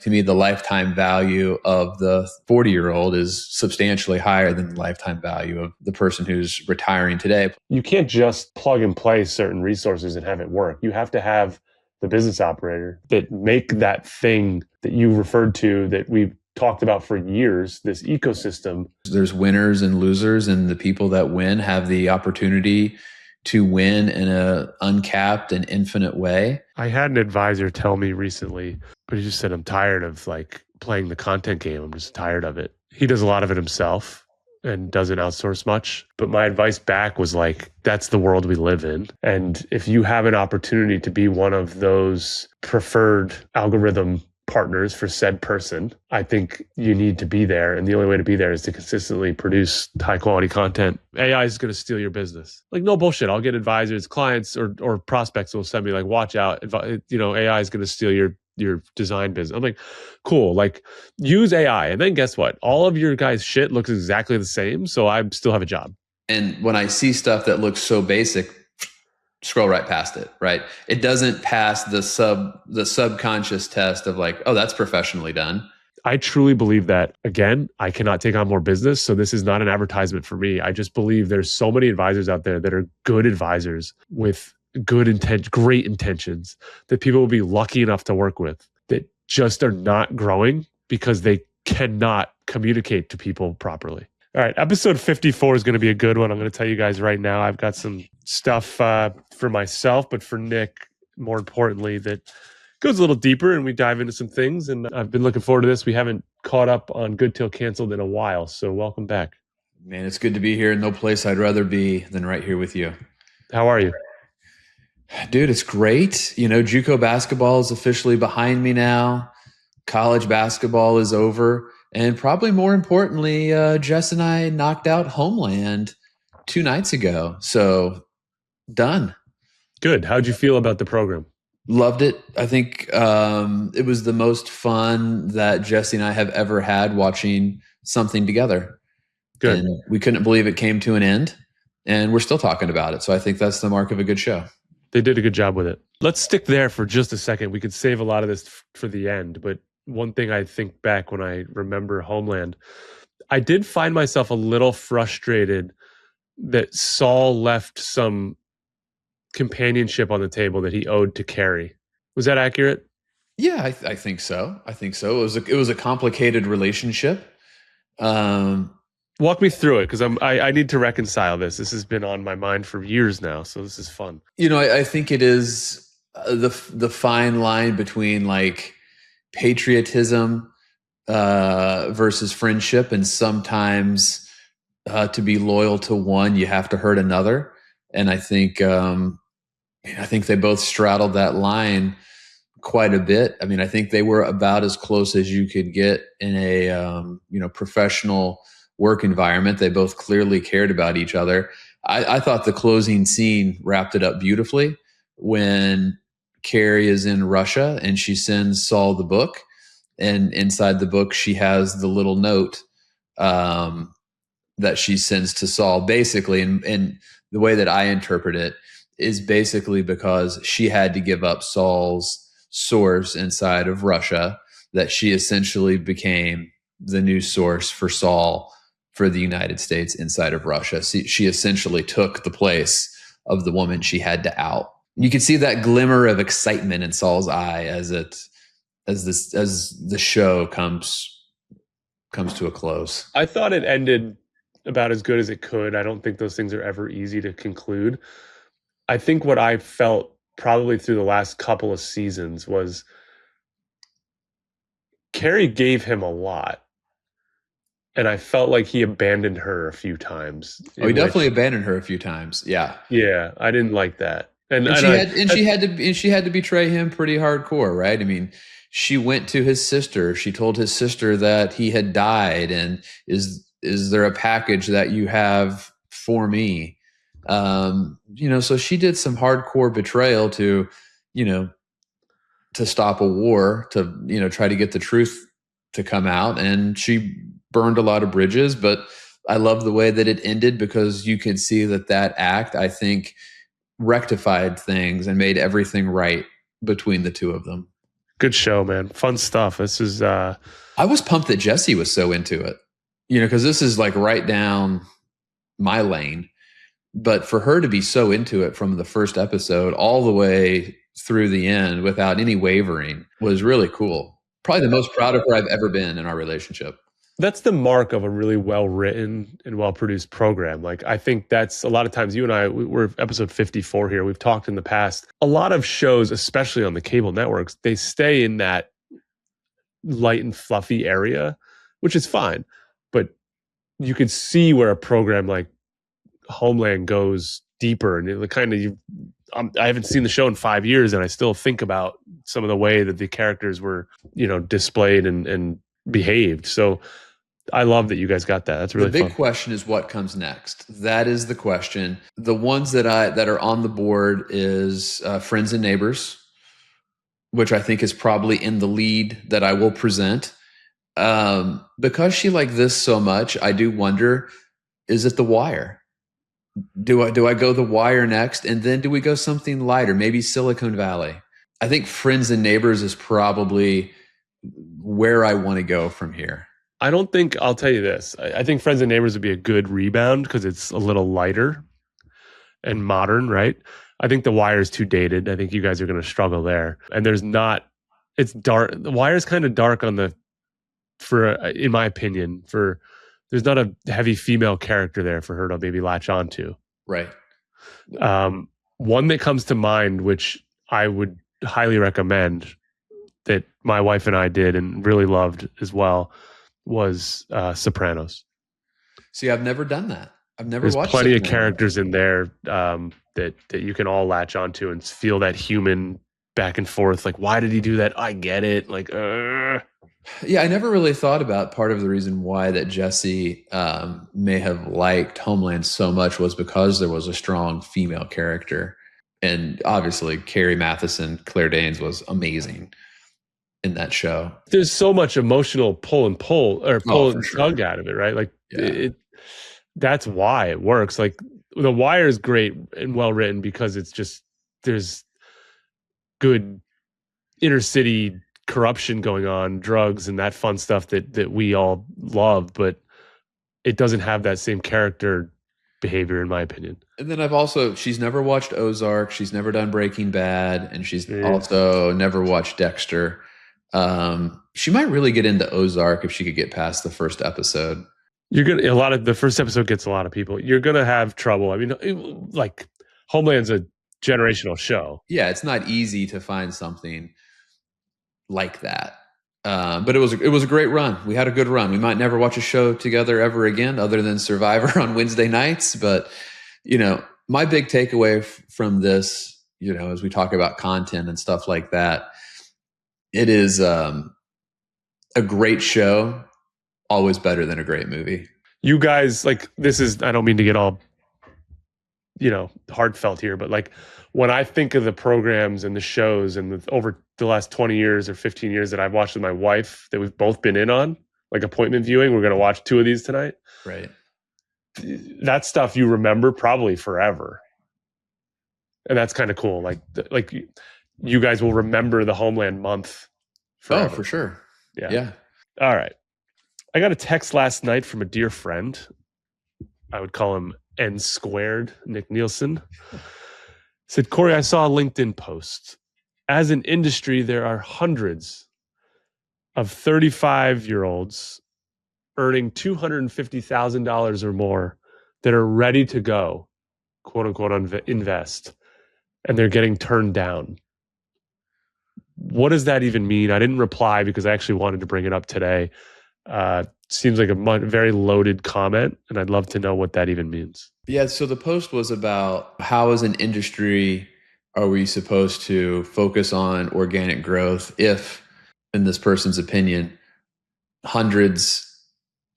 To me, the lifetime value of the 40-year-old is substantially higher than the lifetime value of the person who's retiring today. You can't just plug and play certain resources and have it work. You have to have the business operator that make that thing that you referred to that we've talked about for years, this ecosystem. There's winners and losers, and the people that win have the opportunity to win in an uncapped and infinite way. I had an advisor tell me recently, but he just said, I'm tired of like playing the content game. I'm just tired of it. He does a lot of it himself and doesn't outsource much. But my advice back was like, that's the world we live in. And if you have an opportunity to be one of those preferred algorithm partners for said person, I think you need to be there. And the only way to be there is to consistently produce high quality content. AI is going to steal your business. Like, no bullshit. I'll get advisors, clients or prospects will send me like, watch out. AI is going to steal your design business. I'm like, cool. Like, use AI. And then guess what? All of your guys' shit looks exactly the same. So I still have a job. And when I see stuff that looks so basic, scroll right past it, right? It doesn't pass the subconscious test of like, oh, that's professionally done. I truly believe that. Again, I cannot take on more business, so this is not an advertisement for me. I just believe there's so many advisors out there that are good advisors with great intentions that people will be lucky enough to work with that just are not growing because they cannot communicate to people properly. All right, episode 54 is going to be a good one. I'm going to tell you guys right now, I've got some stuff for myself, but for Nick, more importantly, that goes a little deeper and we dive into some things. And I've been looking forward to this. We haven't caught up on Good Till Canceled in a while, so welcome back. Man, it's good to be here. No place I'd rather be than right here with you. How are you? Dude, it's great. You know, JUCO basketball is officially behind me now. College basketball is over. And probably more importantly, Jess and I knocked out Homeland 2 nights ago. So done. Good. How'd you feel about the program? Loved it. I think it was the most fun that Jesse and I have ever had watching something together. Good. And we couldn't believe it came to an end. And we're still talking about it. So I think that's the mark of a good show. They did a good job with it. Let's stick there for just a second. We could save a lot of this for the end. But one thing I think back when I remember Homeland, I did find myself a little frustrated that Saul left some companionship on the table that he owed to Carrie. Was that accurate? Yeah, I think so. I think so. It was a complicated relationship. Walk me through it, because I need to reconcile this. This has been on my mind for years now, so this is fun. You know, I think it is the fine line between like patriotism versus friendship, and sometimes to be loyal to one, you have to hurt another. And I think they both straddled that line quite a bit. I mean, I think they were about as close as you could get in a professional work environment. They both clearly cared about each other. I thought the closing scene wrapped it up beautifully when Carrie is in Russia and she sends Saul the book, and inside the book she has the little note that she sends to Saul, basically. And the way that I interpret it is basically because she had to give up Saul's source inside of Russia, that she essentially became the new source for Saul for the United States inside of Russia. She essentially took the place of the woman she had to out. You can see that glimmer of excitement in Saul's eye as the show comes to a close. I thought it ended about as good as it could. I don't think those things are ever easy to conclude. I think what I felt probably through the last couple of seasons was Carrie gave him a lot. And I felt like he abandoned her a few times. Oh, he definitely abandoned her a few times. Yeah. Yeah, I didn't like that. And she had to betray him pretty hardcore, right? I mean, she went to his sister. She told his sister that he had died, and is there a package that you have for me? So she did some hardcore betrayal to stop a war, to try to get the truth to come out, and she burned a lot of bridges. But I love the way that it ended, because you could see that act, I think, rectified things and made everything right between the two of them. Good show, man. Fun stuff. This is I was pumped that Jesse was so into it, because this is like right down my lane. But for her to be so into it from the first episode all the way through the end without any wavering was really cool. Probably the most proud of her I've ever been in our relationship. that's the mark of a really well written and well produced program. Like, I think that's a lot of times you and I, we're episode 54 here. We've talked in the past. A lot of shows, especially on the cable networks, they stay in that light and fluffy area, which is fine. But you could see where a program like Homeland goes deeper, and it kind of, I haven't seen the show in 5 years, and I still think about some of the way that the characters were, displayed and behaved. So I love that you guys got that. That's really the big fun. question is what comes next. That is the question. The ones that are on the board is Friends and Neighbors, which I think is probably in the lead that I will present. Because she liked this so much, I do wonder, is it The Wire? Do I go The Wire next, and then do we go something lighter, maybe Silicon Valley? I think Friends and Neighbors is probably where I want to go from here. I'll tell you this. I think Friends and Neighbors would be a good rebound because it's a little lighter and modern, right? I think The Wire is too dated. I think you guys are going to struggle there. And it's dark. The Wire is kind of dark in my opinion, there's not a heavy female character there for her to maybe latch onto. Right. One that comes to mind, which I would highly recommend, that my wife and I did and really loved as well, was Sopranos. See, I've never done that. I've never watched. There's plenty of characters in there that you can all latch onto and feel that human back and forth. Like, why did he do that? I get it. Like, yeah, I never really thought about part of the reason why that Jesse may have liked Homeland so much was because there was a strong female character. And obviously, Carrie Mathison, Claire Danes was amazing in that show. There's so much emotional pull and tug out of it, right? Like, that's why it works. Like, The Wire is great and well written because it's just, there's good inner city corruption going on, drugs and that fun stuff that we all love, but it doesn't have that same character behavior, in my opinion. And then she's never watched Ozark, she's never done Breaking Bad, and she's also never watched Dexter. She might really get into Ozark if she could get past the first episode. The first episode gets a lot of people. You're gonna have trouble. I mean, like, Homeland's a generational show. Yeah, it's not easy to find something like that. But it was a great run. We had a good run. We might never watch a show together ever again other than Survivor on Wednesday nights. But, my big takeaway from this, as we talk about content and stuff like that, it is a great show, always better than a great movie. You guys, like, I don't mean to get all, heartfelt here, but like, when I think of the programs and the shows and over the last 20 years or 15 years that I've watched with my wife that we've both been in on, like appointment viewing, we're going to watch 2 of these tonight. Right. That stuff you remember probably forever. And that's kind of cool. Like you guys will remember the Homeland month forever. Oh, for sure. Yeah. All right. I got a text last night from a dear friend. I would call him N squared, Nic Nielsen. Said, Corey, I saw a LinkedIn post. As an industry, there are hundreds of 35-year-olds earning $250,000 or more that are ready to go, quote unquote, invest, and they're getting turned down. What does that even mean? I didn't reply because I actually wanted to bring it up today. Seems like a very loaded comment, and I'd love to know what that even means. Yeah, so the post was about how as an industry are we supposed to focus on organic growth if, in this person's opinion, hundreds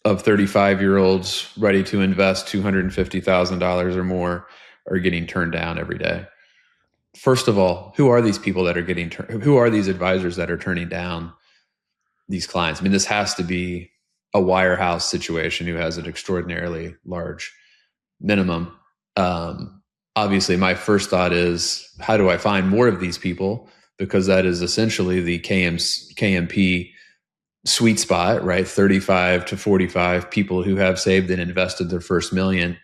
of 35-year-olds ready to invest $250,000 or more are getting turned down every day. First of all, who are these people that are who are these advisors that are turning down these clients? I mean, this has to be a wirehouse situation who has an extraordinarily large minimum. Obviously, my first thought is, how do I find more of these people? because that is essentially the KMP sweet spot, right? 35 to 45 people who have saved and invested their first million,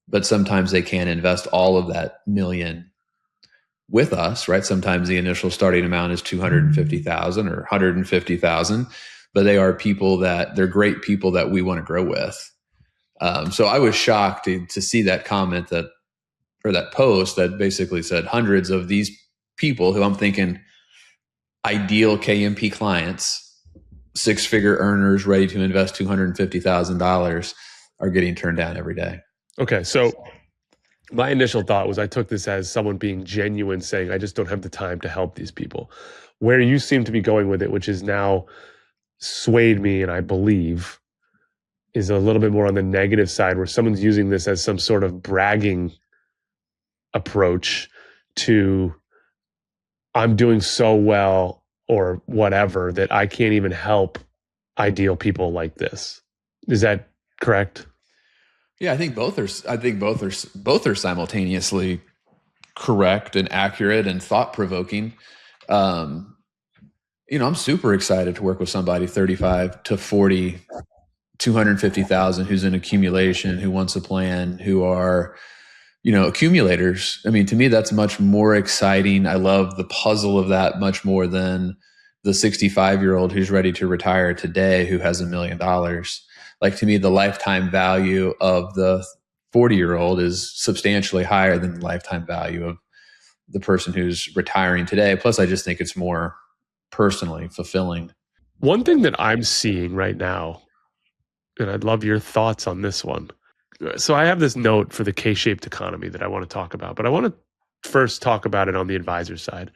but sometimes they can't invest all of that million with us, right? Sometimes the initial starting amount is 250,000 or 150,000, but they are people that they're great people that we want to grow with. So I was shocked to see that comment or that post that basically said hundreds of these people who I'm thinking ideal KMP clients, six-figure earners ready to invest $250,000 are getting turned down every day. Okay, so my initial thought was I took this as someone being genuine, saying, I just don't have the time to help these people. Where you seem to be going with it, which is now swayed me, and I believe, is a little bit more on the negative side, where someone's using this as some sort of bragging approach to, I'm doing so well or whatever that I can't even help ideal people like this. Is that correct? Yeah, I think both are simultaneously correct and accurate and thought provoking. I'm super excited to work with somebody 35 to 40, 250,000 who's in accumulation, who wants a plan, who are, accumulators. I mean, to me, that's much more exciting. I love the puzzle of that much more than the 65-year-old who's ready to retire today who has $1 million. Like, to me, the lifetime value of the 40-year-old is substantially higher than the lifetime value of the person who's retiring today. Plus, I just think it's more personally fulfilling. One thing that I'm seeing right now, and I'd love your thoughts on this one. So I have this note for the K-shaped economy that I want to talk about, but I want to first talk about it on the advisor side.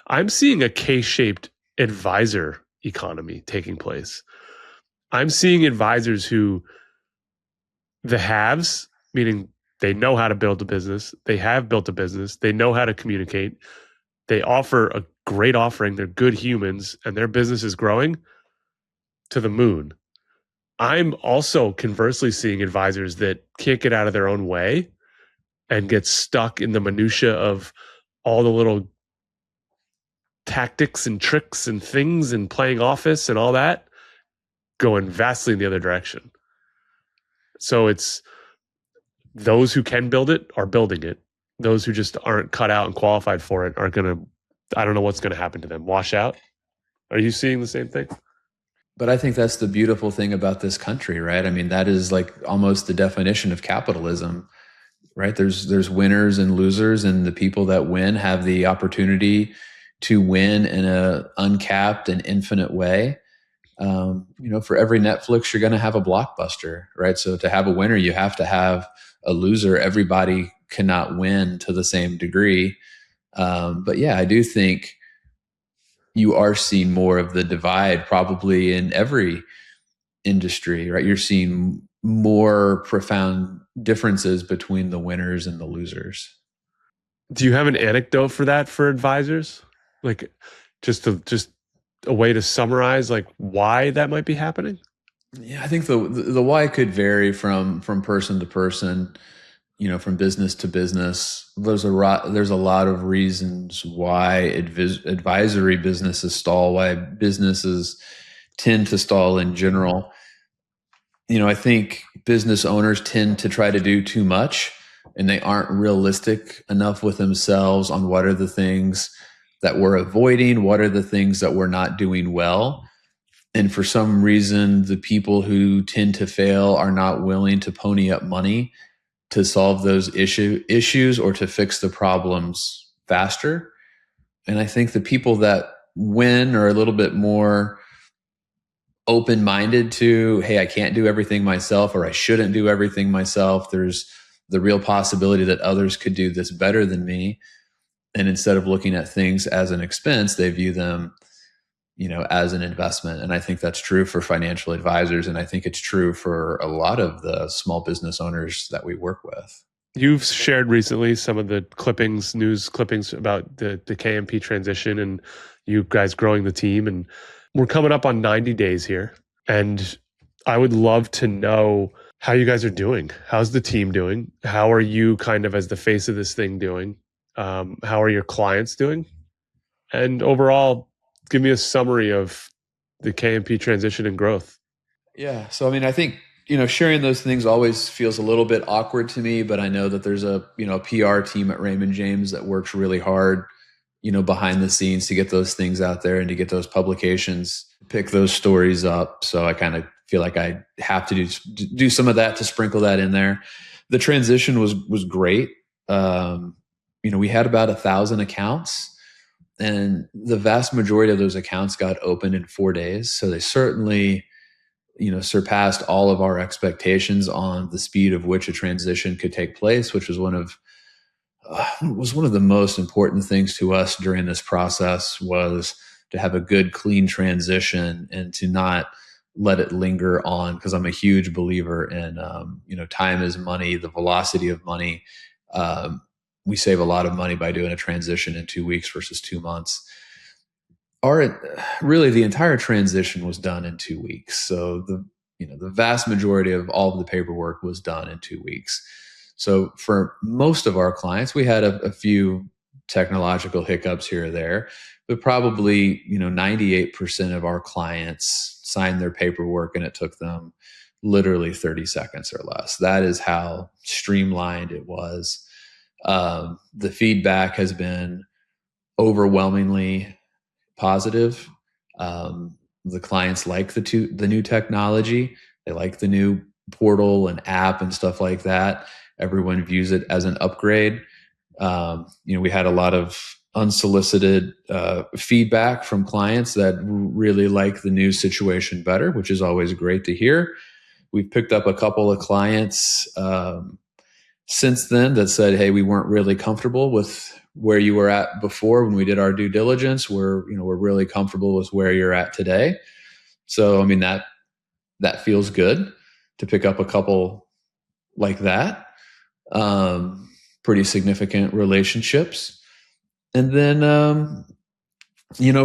I'm seeing a K-shaped advisor economy taking place. I'm seeing advisors who, the haves, meaning they know how to build a business, they have built a business, they know how to communicate, they offer a great offering, they're good humans, and their business is growing to the moon. I'm also conversely seeing advisors that can't get out of their own way and get stuck in the minutia of all the little tactics and tricks and things and playing office and all that, going vastly in the other direction. So it's those who can build it are building it. Those who just aren't cut out and qualified for it are going to, I don't know what's going to happen to them, wash out. Are you seeing the same thing? But I think that's the beautiful thing about this country, right? I mean, that is like almost the definition of capitalism, right? There's winners and losers, and the people that win have the opportunity to win in a uncapped and infinite way. For every Netflix, you're going to have a blockbuster, right? So to have a winner, you have to have a loser. Everybody cannot win to the same degree. But yeah, I do think you are seeing more of the divide probably in every industry, right? You're seeing more profound differences between the winners and the losers. Do you have an anecdote for that for advisors? Like just a way to summarize like why that might be happening? Yeah, I think the why could vary from person to person, from business to business. There's a lot of reasons why advisory businesses stall, why businesses tend to stall in general. I think business owners tend to try to do too much, and they aren't realistic enough with themselves on what are the things that we're avoiding, what are the things that we're not doing well. And for some reason, the people who tend to fail are not willing to pony up money to solve those issues or to fix the problems faster. And I think the people that win are a little bit more open-minded to, hey, I can't do everything myself, or I shouldn't do everything myself. There's the real possibility that others could do this better than me. And instead of looking at things as an expense, they view them, as an investment. And I think that's true for financial advisors. And I think it's true for a lot of the small business owners that we work with. You've shared recently some of the news clippings about the KMP transition and you guys growing the team. And we're coming up on 90 days here. And I would love to know how you guys are doing. How's the team doing? How are you kind of as the face of this thing doing? How are your clients doing? And overall, give me a summary of the KMP transition and growth. Yeah. So, I mean, I think, sharing those things always feels a little bit awkward to me, but I know that there's a, PR team at Raymond James that works really hard, behind the scenes to get those things out there and to get those publications, pick those stories up. So I kind of feel like I have to do some of that to sprinkle that in there. The transition was great. We had about 1,000 accounts, and the vast majority of those accounts got opened in 4 days. So they certainly, surpassed all of our expectations on the speed of which a transition could take place, which was one of the most important things to us during this process, was to have a good, clean transition and to not let it linger on. Because I'm a huge believer in, time is money, the velocity of money. We save a lot of money by doing a transition in 2 weeks versus 2 months. Really, the entire transition was done in 2 weeks. So the vast majority of all of the paperwork was done in 2 weeks. So for most of our clients, we had a few technological hiccups here or there, but probably 98% of our clients signed their paperwork and it took them literally 30 seconds or less. That is how streamlined it was. The feedback has been overwhelmingly positive. The clients like the new technology. They like the new portal and app and stuff like that. Everyone views it as an upgrade. We had a lot of unsolicited feedback from clients that really like the new situation better, which is always great to hear. We've picked up a couple of clients since then that said, "Hey, we weren't really comfortable with where you were at before when we did our due diligence. We're really comfortable with where you're at today." So, I mean, that feels good to pick up a couple like that. Pretty significant relationships. And then,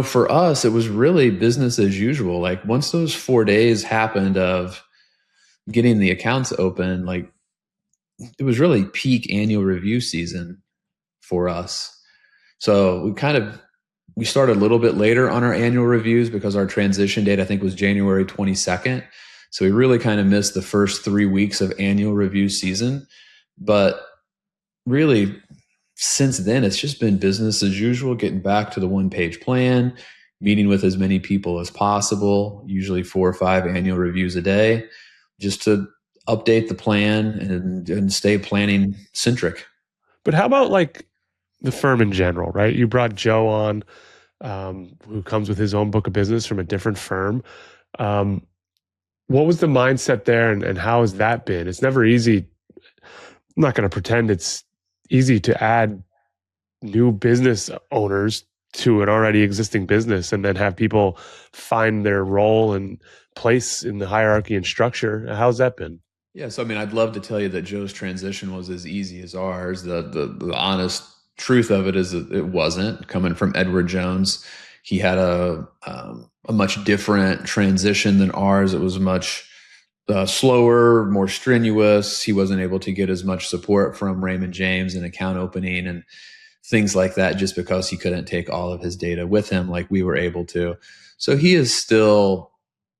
for us, it was really business as usual. Like once those 4 days happened of getting the accounts open, like it was really peak annual review season for us. So we started a little bit later on our annual reviews because our transition date, I think, was January 22nd. So we really kind of missed the first 3 weeks of annual review season. But really, since then, it's just been business as usual, getting back to the one-page plan, meeting with as many people as possible, usually 4 or 5 annual reviews a day, just to update the plan and stay planning centric. But how about like the firm in general, right? You brought Joe on, who comes with his own book of business from a different firm. What was the mindset there, and how has that been? It's never easy. I'm not going to pretend it's easy to add new business owners to an already existing business and then have people find their role and place in the hierarchy and structure. How's that been? Yeah, so I mean, I'd love to tell you that Joe's transition was as easy as ours. The honest truth of it is that it wasn't. Coming from Edward Jones, he had a much different transition than ours. It was much slower, more strenuous. He wasn't able to get as much support from Raymond James and account opening and things like that, just because he couldn't take all of his data with him like we were able to. So he is still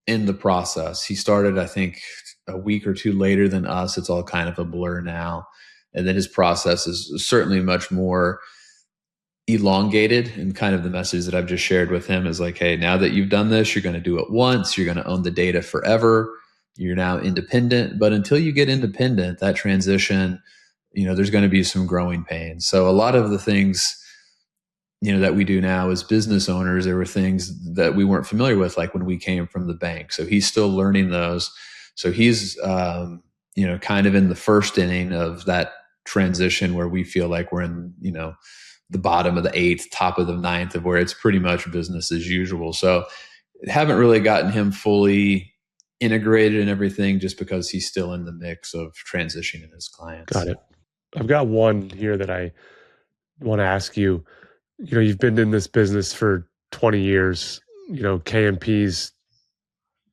in the process. He started, I think, a week or two later than us. It's all kind of a blur now. And then his process is certainly much more elongated, and kind of the message that I've just shared with him is like, hey, now that you've done this, you're going to do it once. You're going to own the data forever. You're now independent. But until you get independent, that transition, there's going to be some growing pains. So a lot of the things, that we do now as business owners, there were things that we weren't familiar with, like when we came from the bank. So he's still learning those. So he's, kind of in the first inning of that transition where we feel like we're in, the bottom of the 8th, top of the 9th, of where it's pretty much business as usual. So haven't really gotten him fully integrated in everything, just because he's still in the mix of transitioning his clients. Got it. I've got one here that I want to ask you. You've been in this business for 20 years. KMP's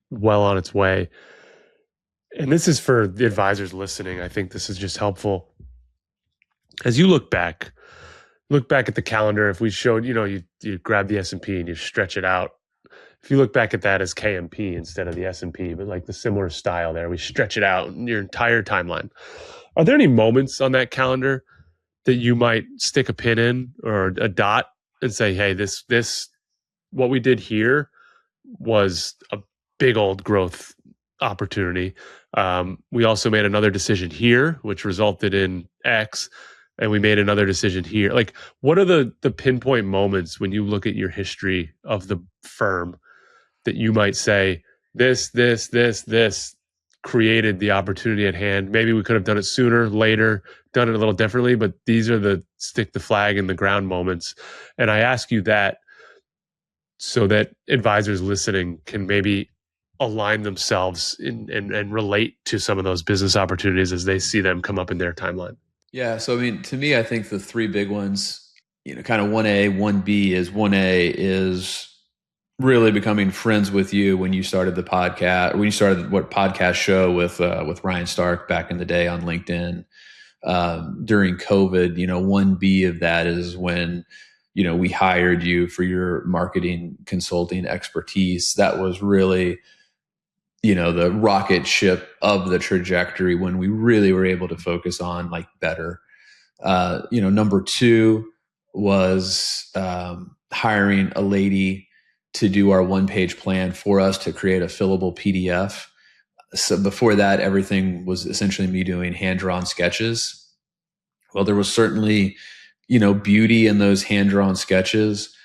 well on its way. And this is for the advisors listening. I think this is just helpful. As you look back, look back at the calendar, if we showed, you grab the S&P and you stretch it out. If you look back at that as KMP instead of the S&P, but like the similar style there, we stretch it out in your entire timeline. Are there any moments on that calendar that you might stick a pin in or a dot and say, hey, this what we did here was a big old growth opportunity. We also made another decision here, which resulted in X, and we made another decision here. Like, what are the pinpoint moments when you look at your history of the firm that you might say, this created the opportunity at hand? Maybe we could have done it sooner, later, done it a little differently, but these are the stick the flag in the ground moments. And I ask you that so that advisors listening can maybe align themselves and relate to some of those business opportunities as they see them come up in their timeline. Yeah. So, I mean, to me, I think the three big ones, kind of 1A, 1B is 1A is really becoming friends with you when you started the podcast, when you started podcast show with Ryan Stark back in the day on LinkedIn during COVID. 1B of that is when, we hired you for your marketing consulting expertise. That was really, the rocket ship of the trajectory when we really were able to focus on like better. Number two was hiring a lady to do our one-page plan for us to create a fillable PDF. So before that, everything was essentially me doing hand-drawn sketches. Well, there was certainly, beauty in those hand-drawn sketches.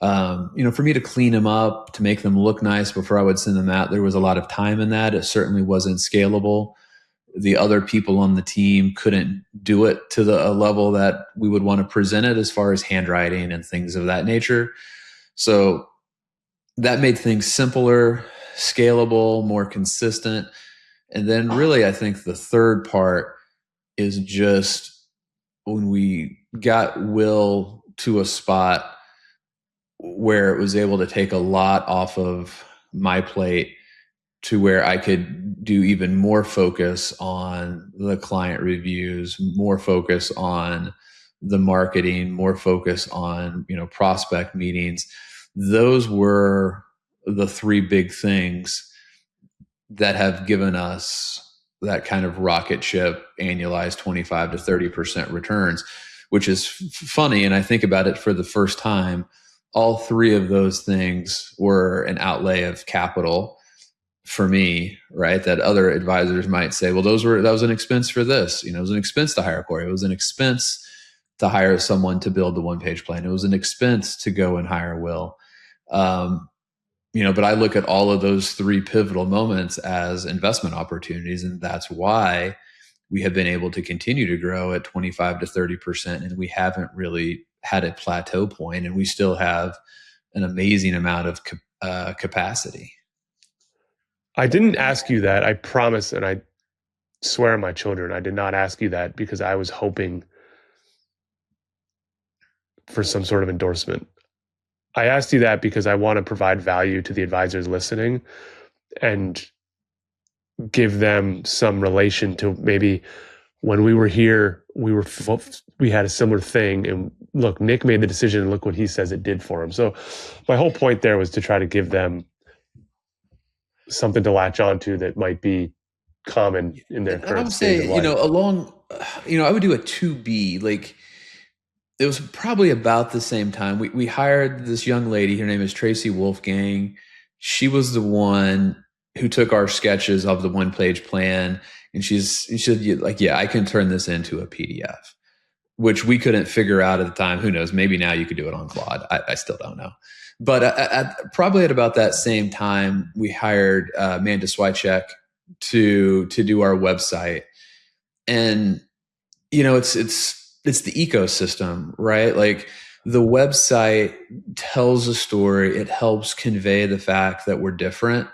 For me to clean them up, to make them look nice before I would send them out, there was a lot of time in that. It certainly wasn't scalable. The other people on the team couldn't do it to a level that we would want to present it as far as handwriting and things of that nature. So that made things simpler, scalable, more consistent. And then really, I think the third part is just when we got Will to a spot where it was able to take a lot off of my plate to where I could do even more focus on the client reviews, more focus on the marketing, more focus on, prospect meetings. Those were the three big things that have given us that kind of rocket ship annualized 25 to 30% returns, which is funny. And I think about it for the first time, all three of those things were an outlay of capital for me, right? That other advisors might say, well, that was an expense for this. It was an expense to hire Corey. It was an expense to hire someone to build the one-page plan. It was an expense to go and hire Will. But I look at all of those three pivotal moments as investment opportunities. And that's why we have been able to continue to grow at 25 to 30%. And we haven't really had a plateau point, and we still have an amazing amount of capacity. I didn't ask you that. I promise. And I swear on my children, I did not ask you that because I was hoping for some sort of endorsement. I asked you that because I want to provide value to the advisors listening and give them some relation to maybe when we were here, we had a similar thing. And look, Nick made the decision and look what he says it did for him. So my whole point there was to try to give them something to latch onto that might be common in their current state of life. I would do a 2B, like, it was probably about the same time. We hired this young lady. Her name is Tracy Wolfgang. She was the one who took our sketches of the one-page plan, and she said, yeah, I can turn this into a PDF, which we couldn't figure out at the time. Who knows? Maybe now you could do it on Claude. I still don't know. But probably at about that same time, we hired Amanda Swychek to do our website, and it's the ecosystem, right? Like, the website tells a story. It helps convey the fact that we're different.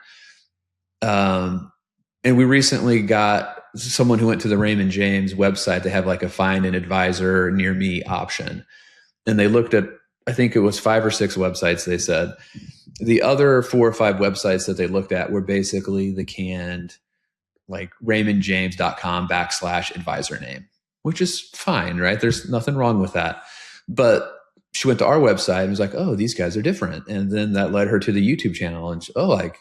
And we recently got someone who went to the Raymond James website. They have like a find an advisor near me option. And they looked at, I think it was 5 or 6 websites, they said. The other 4 or 5 websites that they looked at were basically the canned, like raymondjames.com /advisor name, which is fine, right? There's nothing wrong with that. But she went to our website and was like, oh, these guys are different. And then that led her to the YouTube channel. And like,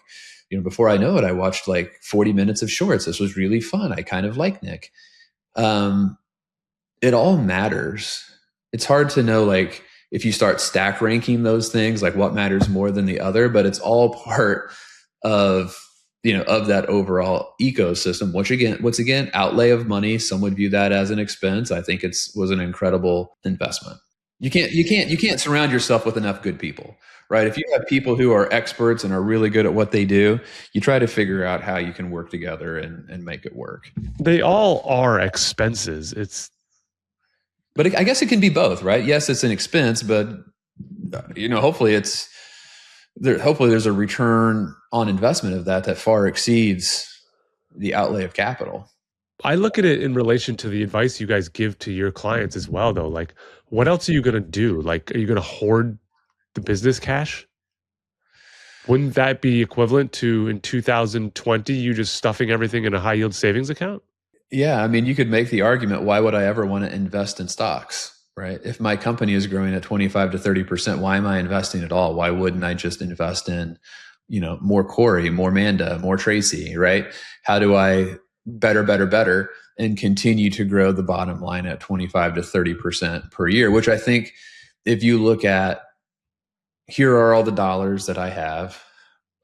before I know it, I watched like 40 minutes of shorts. This was really fun. I kind of like Nic. It all matters. It's hard to know, like, if you start stack ranking those things, like what matters more than the other, but it's all part of, of that overall ecosystem, which again, outlay of money. Some would view that as an expense. I think was an incredible investment. You can't surround yourself with enough good people, right? If you have people who are experts and are really good at what they do, you try to figure out how you can work together and make it work. They all are expenses. But I guess it can be both, right? Yes, it's an expense, but hopefully there's a return on investment of that far exceeds the outlay of capital. I look at it in relation to the advice you guys give to your clients as well, though. Like, what else are you going to do? Like, are you going to hoard the business cash? Wouldn't that be equivalent to, in 2020, you just stuffing everything in a high yield savings account? Yeah, I mean, you could make the argument, why would I ever want to invest in stocks, right? If my company is growing at 25 to 30%, why am I investing at all? Why wouldn't I just invest in, more Corey, more Manda, more Tracy, right? How do I better and continue to grow the bottom line at 25 to 30% per year, which I think, if you look at, here are all the dollars that I have.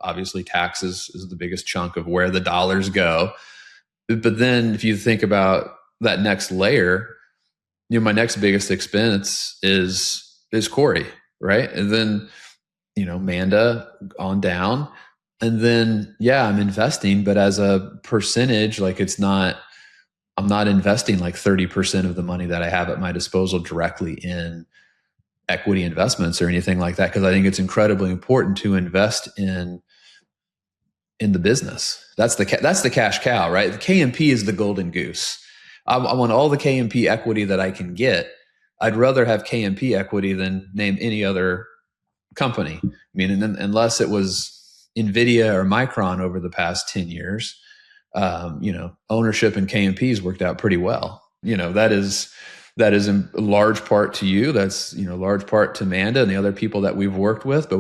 Obviously, taxes is the biggest chunk of where the dollars go. But then if you think about that next layer, my next biggest expense is Corey, right? And then, Manda on down. And then, yeah, I'm investing, but as a percentage, like I'm not investing like 30% of the money that I have at my disposal directly in equity investments or anything like that. Cause I think it's incredibly important to invest in the business. That's the cash cow, right? The KMP is the golden goose. I want all the KMP equity that I can get. I'd rather have KMP equity than name any other company. I mean, unless it was NVIDIA or Micron over the past 10 years, ownership in KMP has worked out pretty well. That is in large part to you. That's, large part to Manda and the other people that we've worked with. But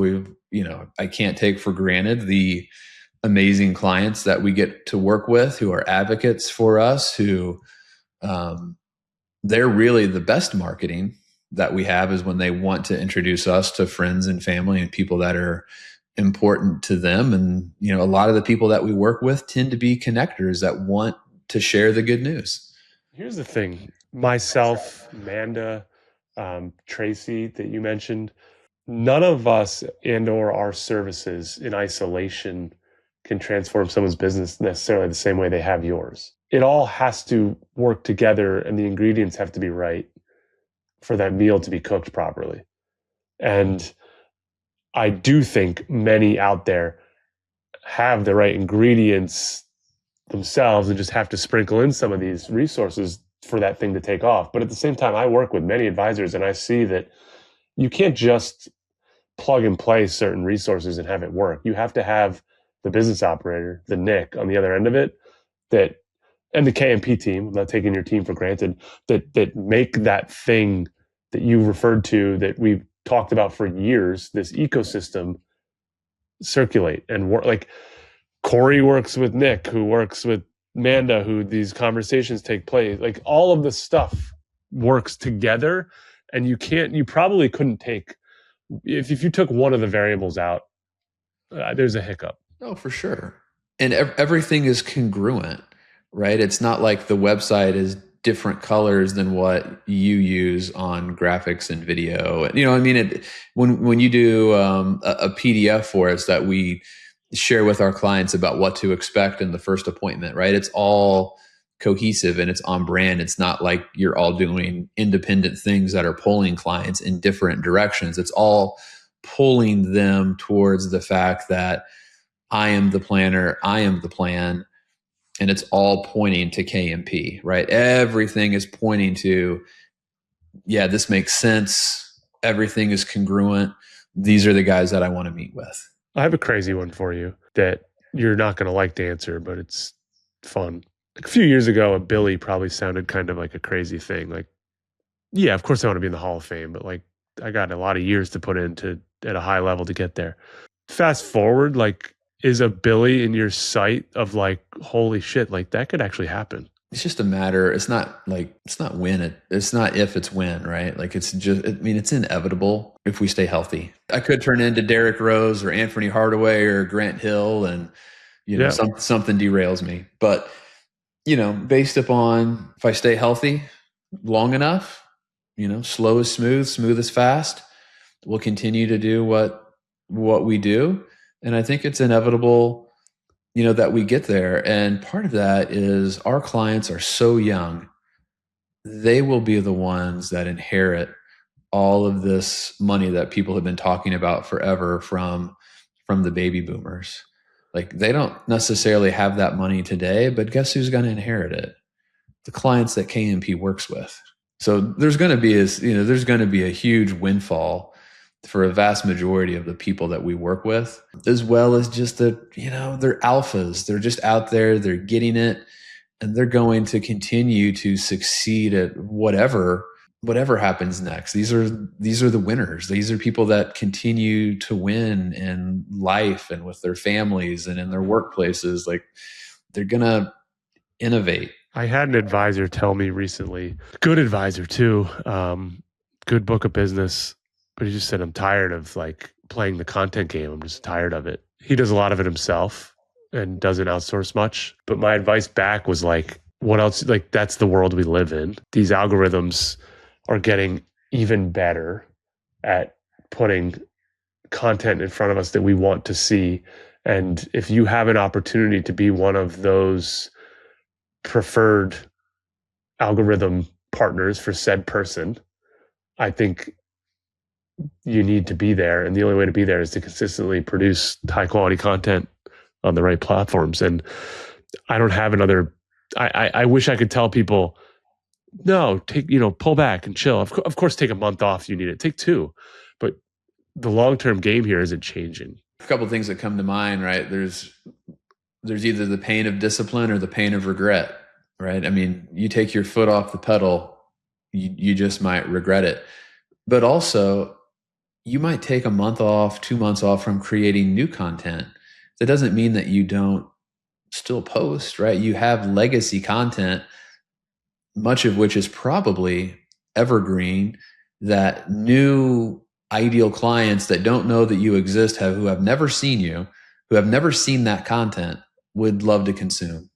I can't take for granted the amazing clients that we get to work with, who are advocates for us, who they're really the best marketing that we have is when they want to introduce us to friends and family and people that are important to them. And, a lot of the people that we work with tend to be connectors that want to share the good news. Here's the thing. Myself, Manda, Tracy that you mentioned, none of us and or our services in isolation can transform someone's business necessarily the same way they have yours. It all has to work together and the ingredients have to be right for that meal to be cooked properly. And I do think many out there have the right ingredients themselves and just have to sprinkle in some of these resources for that thing to take off. But at the same time, I work with many advisors and I see that you can't just plug and play certain resources and have it work. You have to have the business operator, the Nic on the other end of it, and the KMP team, I'm not taking your team for granted, that make that thing that you referred to, that we've talked about for years, this ecosystem circulate and work. Like Corey works with Nic, who works with Manda, who these conversations take place. Like all of the stuff works together, and you probably couldn't take, if you took one of the variables out, there's a hiccup. Oh, for sure. And everything is congruent, right? It's not like the website is different colors than what you use on graphics and video. When you do a PDF for us that we share with our clients about what to expect in the first appointment, right? It's all cohesive and it's on brand. It's not like you're all doing independent things that are pulling clients in different directions. It's all pulling them towards the fact that I am the planner, I am the plan, and it's all pointing to KMP, right? Everything is pointing to, yeah, this makes sense. Everything is congruent. These are the guys that I want to meet with. I have a crazy one for you that you're not going to like to answer, but it's fun. Like a few years ago, a Billy probably sounded kind of like a crazy thing. Like Yeah, of course I want to be in the Hall of Fame, but like I got a lot of years to put into at a high level to get there. Fast forward, like, is a Billy in your sight of like, holy shit, like that could actually happen? It's just a matter. It's not like, it's not when it's not if, it's when, right? Like it's just, I mean, it's inevitable if we stay healthy. I could turn into Derrick Rose or Anthony Hardaway or Grant Hill, and Yeah. something derails me. But based upon if I stay healthy long enough, slow is smooth, smooth is fast, we'll continue to do what we do. And I think it's inevitable, that we get there. And part of that is our clients are so young. They will be the ones that inherit all of this money that people have been talking about forever from the baby boomers. Like they don't necessarily have that money today, but guess who's going to inherit it? The clients that KMP works with. So there's going to be a huge windfall for a vast majority of the people that we work with, as well as just they're alphas. They're just out there, they're getting it, and they're going to continue to succeed at whatever happens next. These are the winners. These are people that continue to win in life and with their families and in their workplaces. Like they're going to innovate. I had an advisor tell me recently, good advisor too, good book of business, but he just said, I'm tired of like playing the content game. I'm just tired of it. He does a lot of it himself and doesn't outsource much. But my advice back was like, what else? Like, that's the world we live in. These algorithms are getting even better at putting content in front of us that we want to see. And if you have an opportunity to be one of those preferred algorithm partners for said person, I think you need to be there. And the only way to be there is to consistently produce high quality content on the right platforms. And I don't have another, I wish I could tell people, no, take, pull back and chill. Of course, take a month off. You need it. Take 2, but the long-term game here isn't changing. A couple of things that come to mind, right? There's either the pain of discipline or the pain of regret, right? I mean, you take your foot off the pedal, you just might regret it. But also, you might take a month off, 2 months off from creating new content. That doesn't mean that you don't still post, right? You have legacy content, much of which is probably evergreen, that new ideal clients that don't know that you exist, who have never seen you, who have never seen that content, would love to consume.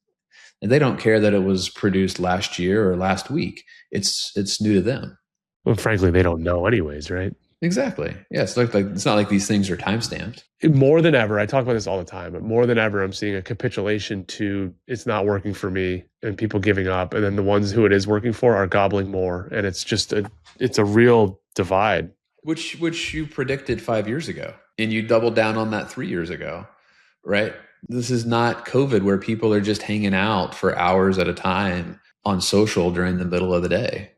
And they don't care that it was produced last year or last week. It's new to them. Well, frankly, they don't know anyways, right? Exactly. Yeah, it's not like these things are time-stamped. More than ever, I talk about this all the time, but more than ever, I'm seeing a capitulation to it's not working for me and people giving up. And then the ones who it is working for are gobbling more. And it's just it's a real divide. Which you predicted 5 years ago, and you doubled down on that 3 years ago, right? This is not COVID where people are just hanging out for hours at a time on social during the middle of the day.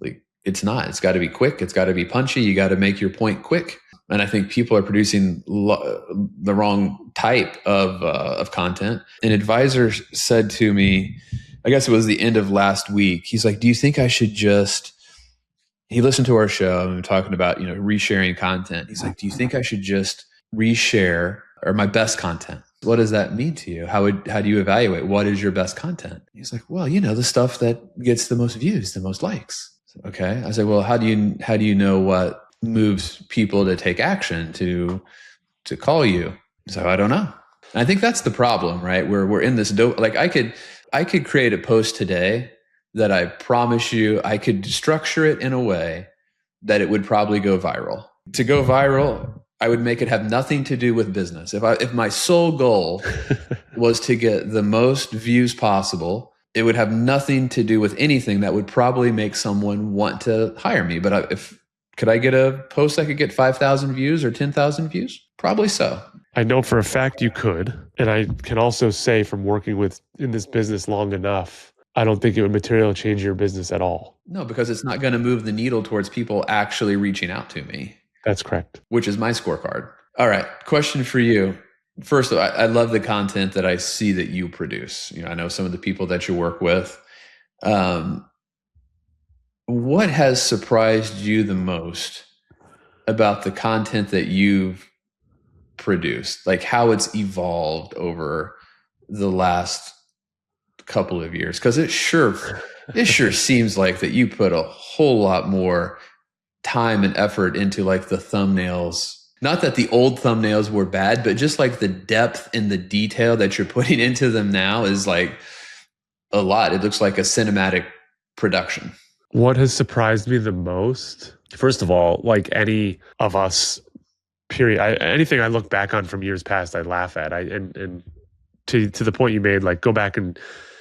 Like it's not. It's got to be quick. It's got to be punchy. You got to make your point quick. And I think people are producing the wrong type of content. An advisor said to me, I guess it was the end of last week, he's like, do you think I should just, he listened to our show and we were talking about, resharing content. He's like, do you think I should just reshare or my best content? What does that mean to you? How do you evaluate what is your best content? He's like, well, the stuff that gets the most views, the most likes. Okay. I said, well, how do you know what moves people to take action to call you? So I don't know. And I think that's the problem, right? We're in this like I could create a post today that I promise you I could structure it in a way that it would probably go viral. To go viral, I would make it have nothing to do with business. If my sole goal was to get the most views possible, it would have nothing to do with anything that would probably make someone want to hire me. But could I get a post that could get 5,000 views or 10,000 views? Probably so. I know for a fact you could. And I can also say from working in this business long enough, I don't think it would materially change your business at all. No, because it's not going to move the needle towards people actually reaching out to me. That's correct. Which is my scorecard. All right. Question for you. First, I love the content that I see that you produce. I know some of the people that you work with. What has surprised you the most about the content that you've produced? Like how it's evolved over the last couple of years? Because it sure seems like that you put a whole lot more time and effort into like the thumbnails. Not that the old thumbnails were bad, but just like the depth and the detail that you're putting into them now is like a lot. It looks like a cinematic production. What has surprised me the most? First of all, like any of us, period. Anything I look back on from years past, I laugh at. And to the point you made, like go back and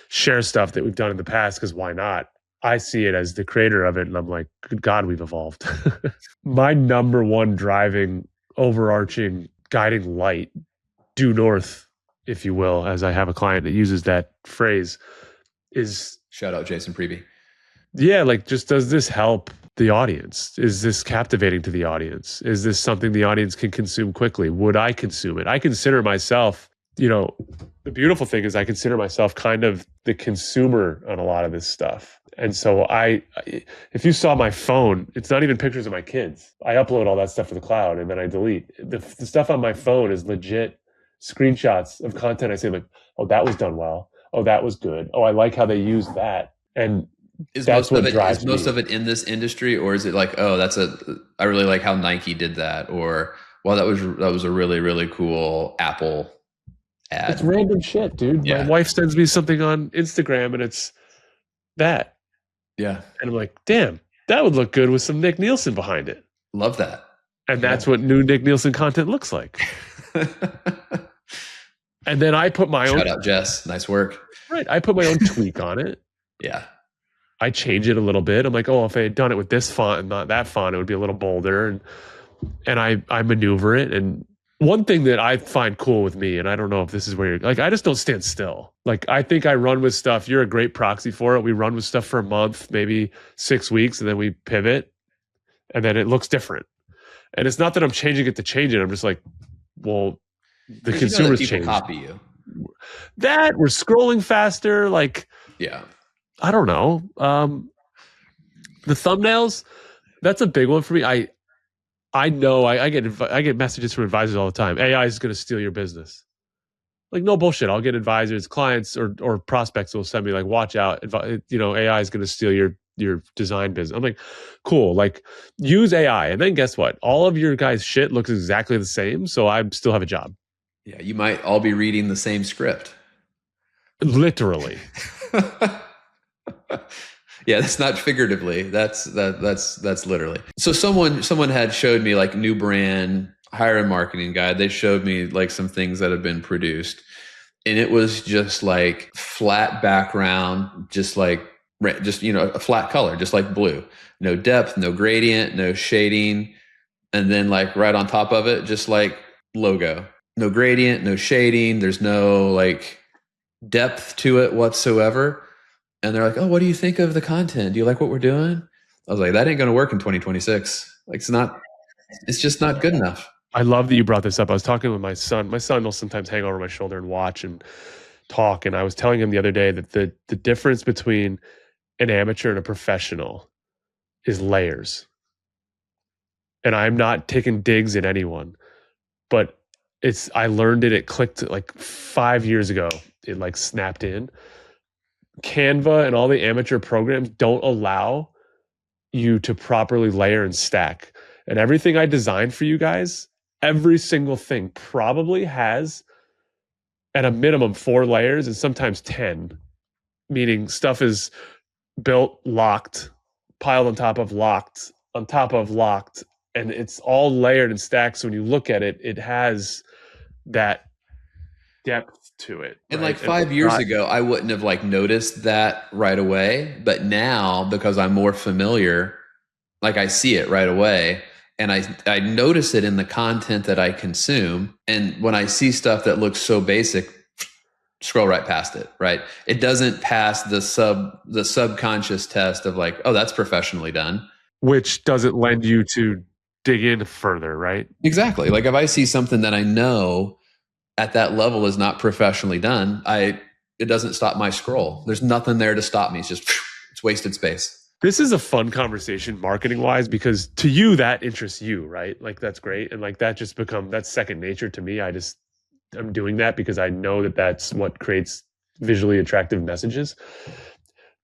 share stuff that we've done in the past because why not? I see it as the creator of it, and I'm like, good God, we've evolved. My number one driving, overarching, guiding light, due north, if you will, as I have a client that uses that phrase, is Shout out Jason Prevey. yeah, like just does this help the audience? Is this captivating to the audience? Is this something the audience can consume quickly? Would I consume it? I consider myself, the beautiful thing is I consider myself kind of the consumer on a lot of this stuff. And so if you saw my phone, it's not even pictures of my kids. I upload all that stuff to the cloud and then I delete. The stuff on my phone is legit screenshots of content. I say like, oh, that was done well. Oh, that was good. Oh, I like how they used that. And that's what drives me. Is most of it in this industry, or is it like, oh, I really like how Nike did that, or well, that was a really, really cool Apple ad. It's random shit, dude. Yeah. My wife sends me something on Instagram and it's that. Yeah. And I'm like, damn, that would look good with some Nic Nielsen behind it. Love that. And that's what new Nic Nielsen content looks like. And then I put my own. Shout out, Jess. Nice work. Right. I put my own tweak on it. Yeah. I change it a little bit. I'm like, oh, if I had done it with this font and not that font, it would be a little bolder. And I maneuver it. And one thing that I find cool with me, and I don't know if this is where you're like, I just don't stand still. Like, I think I run with stuff. You're a great proxy for it. We run with stuff for a month, maybe 6 weeks, and then we pivot. And then it looks different. And it's not that I'm changing it to change it. I'm just like, well, the consumers change. Copy you. That we're scrolling faster. Like, yeah, I don't know. The thumbnails, that's a big one for me. I know I get messages from advisors all the time. AI is going to steal your business. Like, no bullshit. I'll get advisors, clients, or prospects will send me like, watch out. AI is going to steal your design business. I'm like, cool. Like, use AI, and then guess what? All of your guys' shit looks exactly the same. So I still have a job. Yeah, you might all be reading the same script. Literally. Yeah, that's not figuratively. That's literally. So someone had showed me like new brand hire and marketing guide. They showed me like some things that have been produced, and it was just like flat background, just a flat color, just like blue. No depth, no gradient, no shading, and then like right on top of it, just like logo. No gradient, no shading. There's no like depth to it whatsoever. And they're like, oh, what do you think of the content? Do you like what we're doing? I was like, that ain't going to work in 2026. Like, it's just not good enough. I love that you brought this up. I was talking with my son. My son will sometimes hang over my shoulder and watch and talk. And I was telling him the other day that the difference between an amateur and a professional is layers. And I'm not taking digs at anyone, but I learned it clicked like 5 years ago. It like snapped in. Canva and all the amateur programs don't allow you to properly layer and stack. And everything I designed for you guys, every single thing probably has at a minimum 4 layers and sometimes 10, meaning stuff is built, locked, piled on top of locked, and it's all layered and stacked. So when you look at it, it has that depth to it. And right? Like 5 years ago, I wouldn't have like noticed that right away. But now, because I'm more familiar, like I see it right away. And I notice it in the content that I consume. And when I see stuff that looks so basic, scroll right past it, right? It doesn't pass the subconscious test of like, oh, that's professionally done. Which doesn't lend you to dig in further, right? Exactly. Like if I see something that I know at that level is not professionally done, it doesn't stop my scroll. There's nothing there to stop me. It's wasted space. This is a fun conversation marketing wise, because to you that interests you, right? Like that's great. And like that just that's second nature to me. I'm doing that because I know that that's what creates visually attractive messages.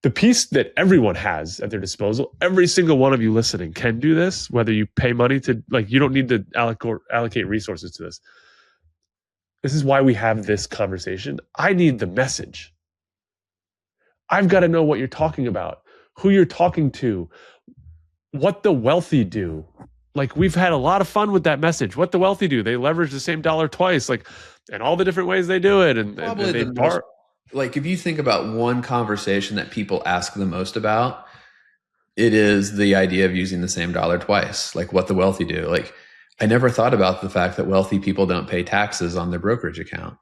The piece that everyone has at their disposal, every single one of you listening can do this, whether you pay money to, like, you don't need to allocate resources to this. This is why we have this conversation. I need the message. I've got to know what you're talking about, who you're talking to, what the wealthy do. Like, we've had a lot of fun with that message. What the wealthy do, they leverage the same dollar twice, like, and all the different ways they do it. And Probably the most, like, if you think about one conversation that people ask the most about, it is the idea of using the same dollar twice, like what the wealthy do. Like, I never thought about the fact that wealthy people don't pay taxes on their brokerage account.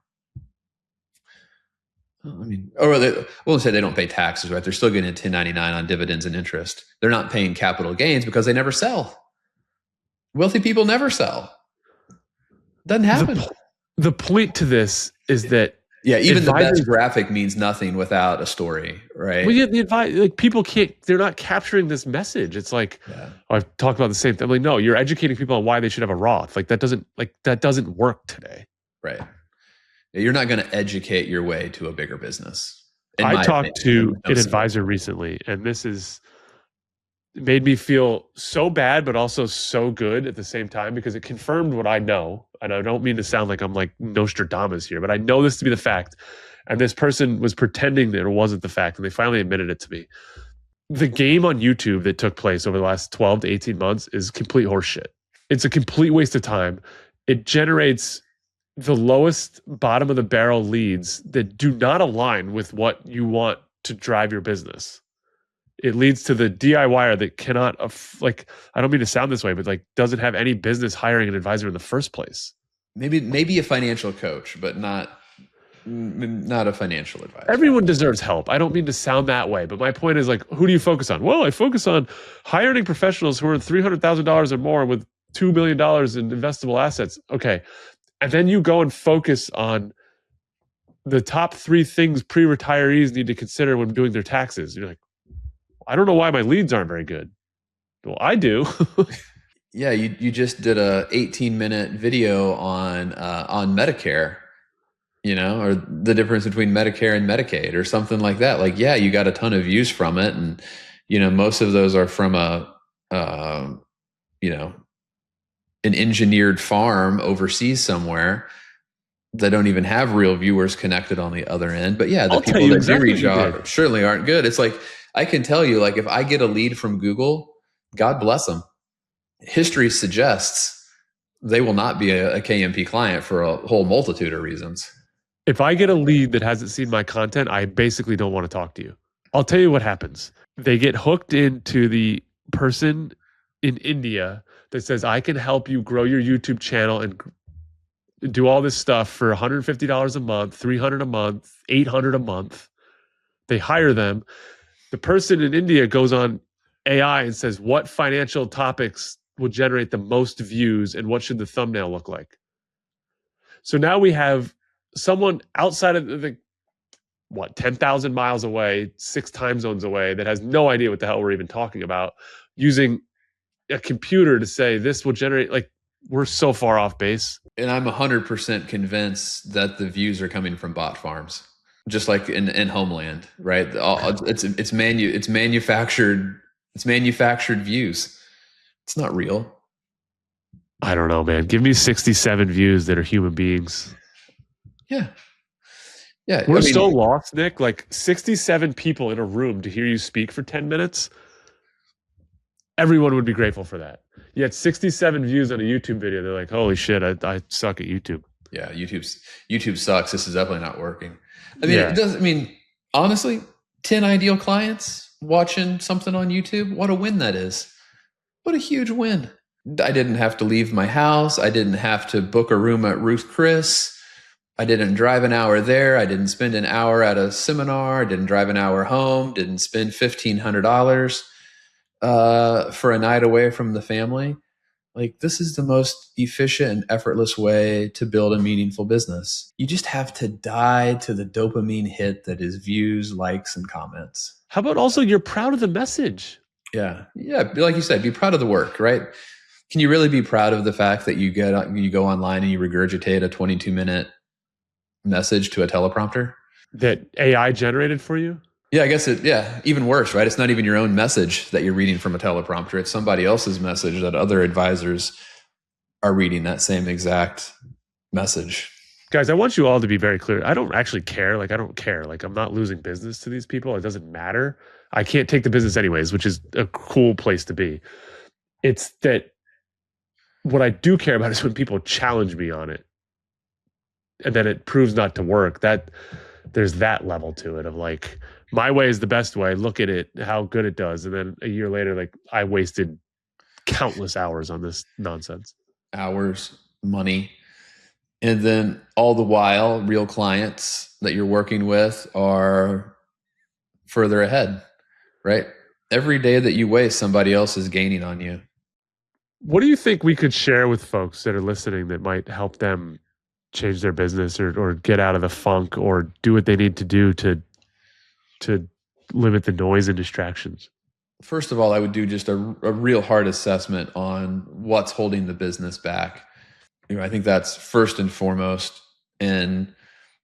I mean, we'll say they don't pay taxes, right? They're still getting a 1099 on dividends and interest. They're not paying capital gains because they never sell. Wealthy people never sell. Doesn't happen. The point to this is that even the best graphic means nothing without a story, right? Well, like, people they're not capturing this message. It's like, I've talked about the same thing. I'm like, no, you're educating people on why they should have a Roth. Like that doesn't work today. Right. You're not going to educate your way to a bigger business. I talked to an advisor recently, and it made me feel so bad, but also so good at the same time, because it confirmed what I know. And I don't mean to sound like I'm like Nostradamus here, but I know this to be the fact. And this person was pretending that it wasn't the fact, and they finally admitted it to me. The game on YouTube that took place over the last 12 to 18 months is complete horseshit. It's a complete waste of time. It generates the lowest bottom of the barrel leads that do not align with what you want to drive your business. It leads to the DIYer that cannot, I don't mean to sound this way, but like doesn't have any business hiring an advisor in the first place. Maybe a financial coach, but not a financial advisor. Everyone deserves help. I don't mean to sound that way, but my point is, like, who do you focus on? Well, I focus on hiring professionals who are $300,000 or more with $2 million in investable assets. Okay. And then you go and focus on the top 3 things pre-retirees need to consider when doing their taxes. You're like, I don't know why my leads aren't very good. Well, I do. Yeah, you just did a 18-minute video on Medicare, or the difference between Medicare and Medicaid or something like that. Like, yeah, you got a ton of views from it, and most of those are from an engineered farm overseas somewhere that don't even have real viewers connected on the other end. But yeah, the people that do reach out certainly aren't good. It's like, I can tell you, like, if I get a lead from Google, God bless them. History suggests they will not be a KMP client for a whole multitude of reasons. If I get a lead that hasn't seen my content, I basically don't want to talk to you. I'll tell you what happens. They get hooked into the person in India that says, I can help you grow your YouTube channel and do all this stuff for $150 a month, $300 a month, $800 a month. They hire them. The person in India goes on AI and says, what financial topics will generate the most views and what should the thumbnail look like? So now we have someone outside of 10,000 miles away, 6 time zones away, that has no idea what the hell we're even talking about, using a computer to say this will generate, like, we're so far off base. And I'm 100% convinced that the views are coming from bot farms, just like in Homeland, right? It's manufactured views. It's not real. I don't know, man. Give me 67 views that are human beings. Yeah. Yeah. We're so lost, Nick. Like 67 people in a room to hear you speak for 10 minutes. Everyone would be grateful for that. Yet 67 views on a YouTube video. They're like, holy shit, I suck at YouTube. Yeah, YouTube sucks. This is definitely not working. It does. Honestly, 10 ideal clients watching something on YouTube. What a win that is. What a huge win. I didn't have to leave my house. I didn't have to book a room at Ruth Chris. I didn't drive an hour there. I didn't spend an hour at a seminar. I didn't drive an hour home. Didn't spend $1,500 for a night away from the family. Like, this is the most efficient and effortless way to build a meaningful business. You just have to die to the dopamine hit that is views, likes, and comments. How about also you're proud of the message? Yeah. Yeah. Like you said, be proud of the work, right? Can you really be proud of the fact that you go online and you regurgitate a 22-minute message to a teleprompter? That AI generated for you? Yeah, I guess even worse, right? It's not even your own message that you're reading from a teleprompter. It's somebody else's message that other advisors are reading that same exact message. Guys, I want you all to be very clear. I don't actually care. Like, I don't care. Like, I'm not losing business to these people. It doesn't matter. I can't take the business anyways, which is a cool place to be. It's that what I do care about is when people challenge me on it and then it proves not to work. That there's that level to it of like, my way is the best way. Look at it, how good it does. And then a year later, like, I wasted countless hours on this nonsense. Hours, money. And then all the while, real clients that you're working with are further ahead, right? Every day that you waste, somebody else is gaining on you. What do you think we could share with folks that are listening that might help them change their business or get out of the funk or do what they need to do to limit the noise and distractions? First of all, I would do just a real hard assessment on what's holding the business back. I think that's first and foremost, and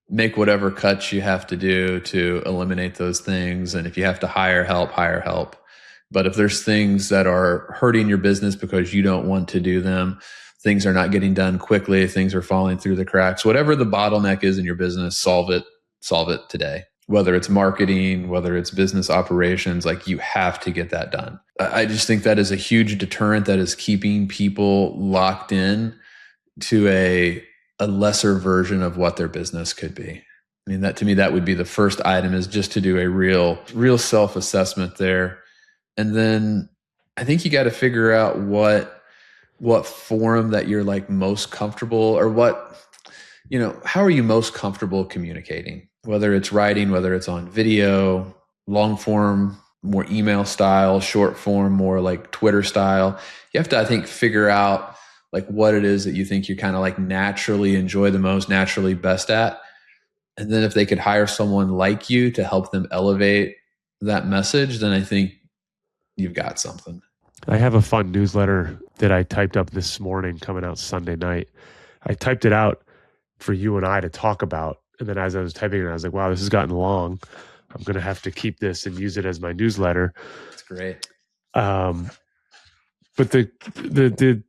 make whatever cuts you have to do to eliminate those things. And if you have to hire help, hire help. But if there's things that are hurting your business because you don't want to do them, things are not getting done quickly, things are falling through the cracks, whatever the bottleneck is in your business, solve it today. Whether it's marketing, whether it's business operations, like, you have to get that done. I just think that is a huge deterrent that is keeping people locked in to a lesser version of what their business could be. I mean, that to me, that would be the first item, is just to do a real self-assessment there. And then I think you got to figure out what forum that you're like most comfortable, or how are you most comfortable communicating? Whether it's writing, whether it's on video, long form, more email style, short form, more like Twitter style. You have to, I think, figure out like what it is that you think you kind of like naturally enjoy the most, naturally best at. And then if they could hire someone like you to help them elevate that message, then I think you've got something. I have a fun newsletter that I typed up this morning coming out Sunday night. I typed it out for you and I to talk about. And then as I was typing it, I was like, wow, this has gotten long. I'm going to have to keep this and use it as my newsletter. That's great. But the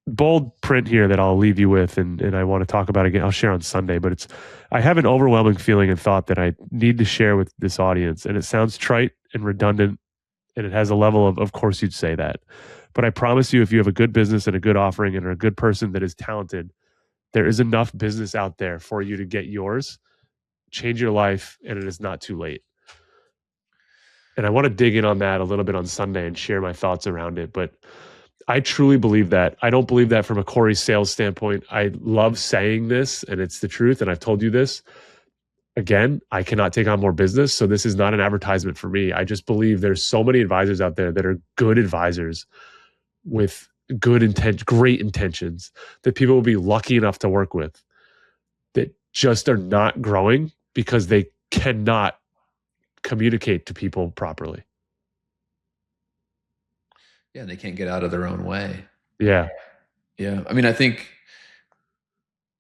bold print here that I'll leave you with, and I want to talk about again, I'll share on Sunday, but I have an overwhelming feeling and thought that I need to share with this audience. And it sounds trite and redundant, and it has a level of course you'd say that. But I promise you, if you have a good business and a good offering and are a good person that is talented, there is enough business out there for you to get yours, change your life, and it is not too late. And I want to dig in on that a little bit on Sunday and share my thoughts around it. But I truly believe that. I don't believe that from a Corey sales standpoint. I love saying this, and it's the truth, and I've told you this. Again, I cannot take on more business, so this is not an advertisement for me. I just believe there's so many advisors out there that are good advisors with good intent, great intentions that people will be lucky enough to work with that just are not growing because they cannot communicate to people properly. Yeah, they can't get out of their own way. Yeah. Yeah. I mean, I think,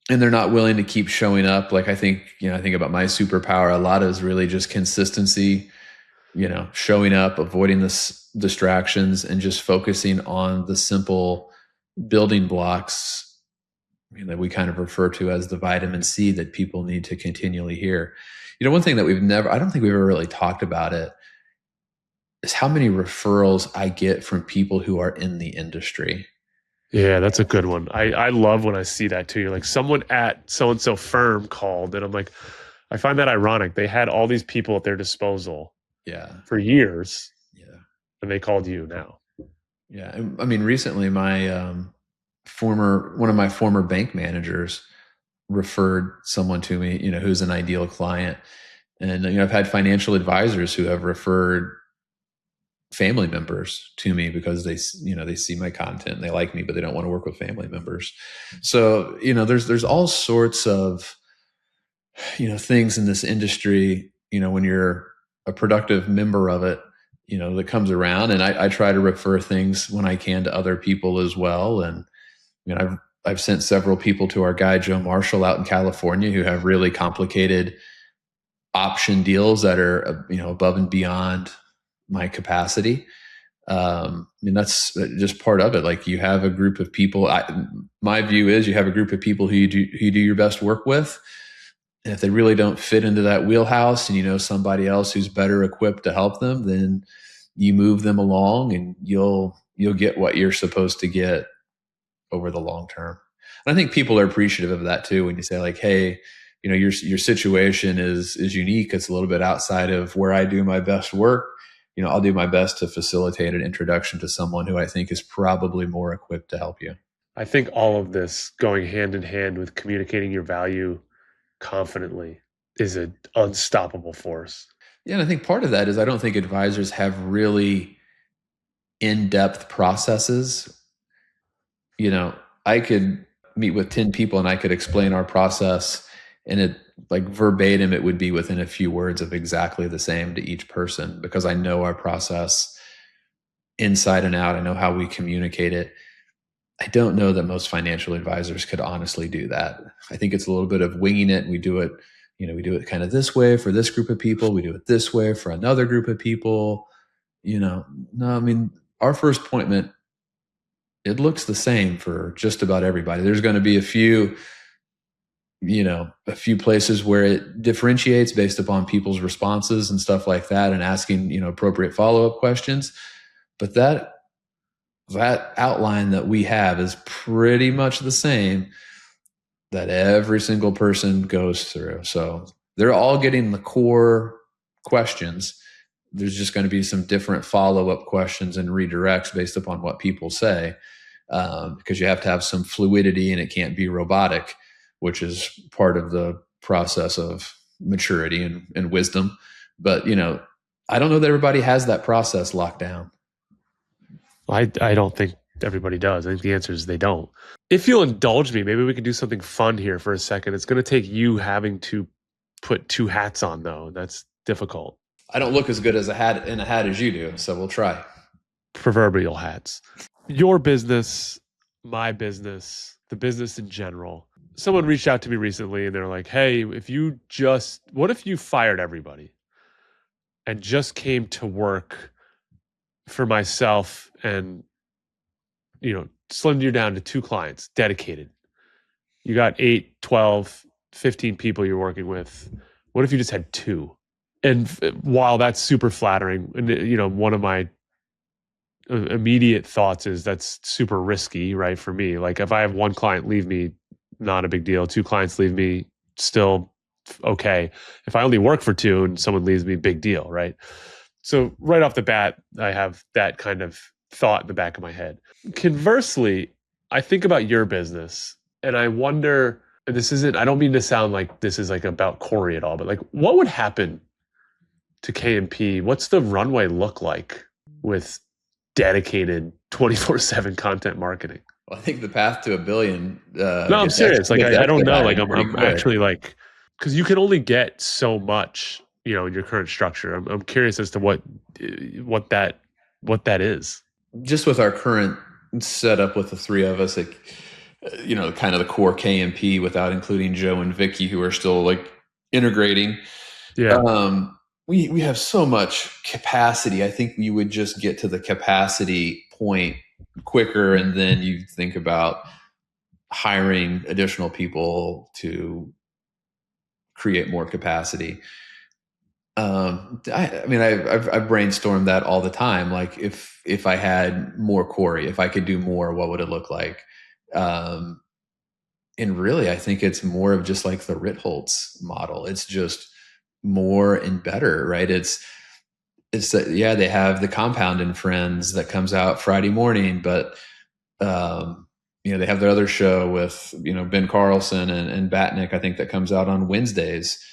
and they're not willing to keep showing up. Like, I think about my superpower, a lot is really just consistency, showing up, avoiding the distractions, and just focusing on the simple building blocks that we kind of refer to as the vitamin C that people need to continually hear. One thing that I don't think we've ever really talked about it, is how many referrals I get from people who are in the industry. Yeah, that's a good one. I love when I see that too. You're like, someone at so-and-so firm called, and I'm like, I find that ironic. They had all these people at their disposal for years. Yeah. And they called you now. Yeah. I mean, recently my one of my former bank managers referred someone to me, who's an ideal client. And, I've had financial advisors who have referred family members to me because they see my content and they like me, but they don't want to work with family members. So, there's all sorts of, things in this industry, when you're a productive member of it, that comes around. And I try to refer things when I can to other people as well. And I've sent several people to our guy, Joe Marshall, out in California, who have really complicated option deals that are, above and beyond my capacity. That's just part of it. Like, you have a group of people. My view is you have a group of people who you do your best work with. And if they really don't fit into that wheelhouse, and somebody else who's better equipped to help them, then you move them along, and you'll get what you're supposed to get over the long term. And I think people are appreciative of that too. When you say like, hey, your situation is unique. It's a little bit outside of where I do my best work. I'll do my best to facilitate an introduction to someone who I think is probably more equipped to help you. I think all of this going hand in hand with communicating your value confidently is an unstoppable force. Yeah, and I think part of that is I don't think advisors have really in-depth processes. I could meet with 10 people and I could explain our process, and it, like, verbatim, it would be within a few words of exactly the same to each person, because I know our process inside and out. I know how we communicate it. I don't know that most financial advisors could honestly do that. I think it's a little bit of winging it. We do it, we do it kind of this way for this group of people. We do it this way for another group of people. No, our first appointment, it looks the same for just about everybody. There's going to be a few places where it differentiates based upon people's responses and stuff like that, and asking, appropriate follow-up questions. But that outline that we have is pretty much the same that every single person goes through. So they're all getting the core questions. There's just going to be some different follow-up questions and redirects based upon what people say, because you have to have some fluidity, and it can't be robotic, which is part of the process of maturity and wisdom. But, I don't know that everybody has that process locked down. I don't think everybody does. I think the answer is they don't. If you'll indulge me, maybe we can do something fun here for a second. It's going to take you having to put two hats on, though. That's difficult. I don't look as good as a hat as you do, so we'll try. Proverbial hats. Your business, my business, the business in general. Someone reached out to me recently and they're like, hey, what if you fired everybody and just came to work for myself and, slimmed you down to 2 clients, dedicated. You got 8, 12, 15 people you're working with. What if you just had 2? And while that's super flattering, and, one of my immediate thoughts is that's super risky, right? For me, like, if I have 1 client leave me, not a big deal. 2 clients leave me, still okay. If I only work for 2 and someone leaves me, big deal, right? So right off the bat, I have that kind of thought in the back of my head. Conversely, I think about your business and I wonder, and I don't mean to sound like this is like about Corey at all, but like, what would happen to KMP? What's the runway look like with dedicated 24/7 content marketing? Well, I think the path to $1 billion. No, I'm serious. Like, I don't know. Like, I'm actually like, because you can only get so much, in your current structure. I'm curious as to what that is. Just with our current setup with the 3 of us, kind of the core KMP, without including Joe and Vicky, who are still like integrating. Yeah. We have so much capacity. I think we would just get to the capacity point quicker, and then you think about hiring additional people to create more capacity. I've brainstormed that all the time. Like, if I had more Corey, if I could do more, what would it look like? And really, I think it's more of just like the Ritholtz model. It's just more and better, right? They have the Compound and Friends that comes out Friday morning, but they have their other show with Ben Carlson and Batnick, I think, that comes out on Wednesdays.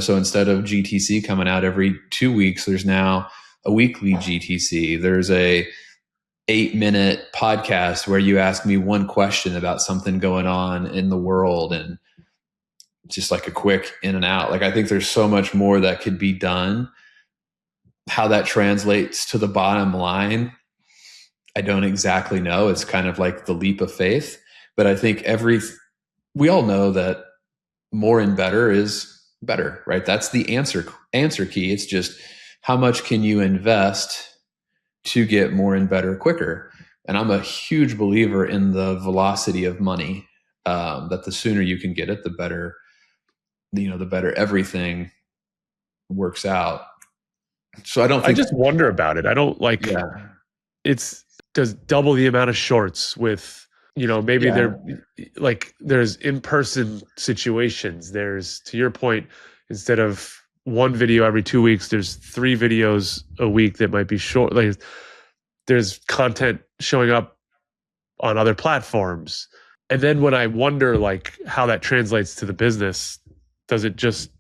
So instead of GTC coming out every 2 weeks, there's now a weekly GTC. There's a 8-minute podcast where you ask me one question about something going on in the world, and just like a quick in and out. Like, I think there's so much more that could be done How that translates to the bottom line, I don't exactly know. It's kind of like the leap of faith. But I think we all know that more and better is better, right? That's the answer key. It's just how much can you invest to get more and better quicker. And I'm a huge believer in the velocity of money. That the sooner you can get it, the better, the better everything works out. So I just wonder about it. I don't like. Yeah. It's does double the amount of shorts with, maybe there's in-person situations. There's, to your point, instead of one video every 2 weeks, there's 3 videos a week that might be short. Like there's content showing up on other platforms. And then when I wonder like how that translates to the business, does it just,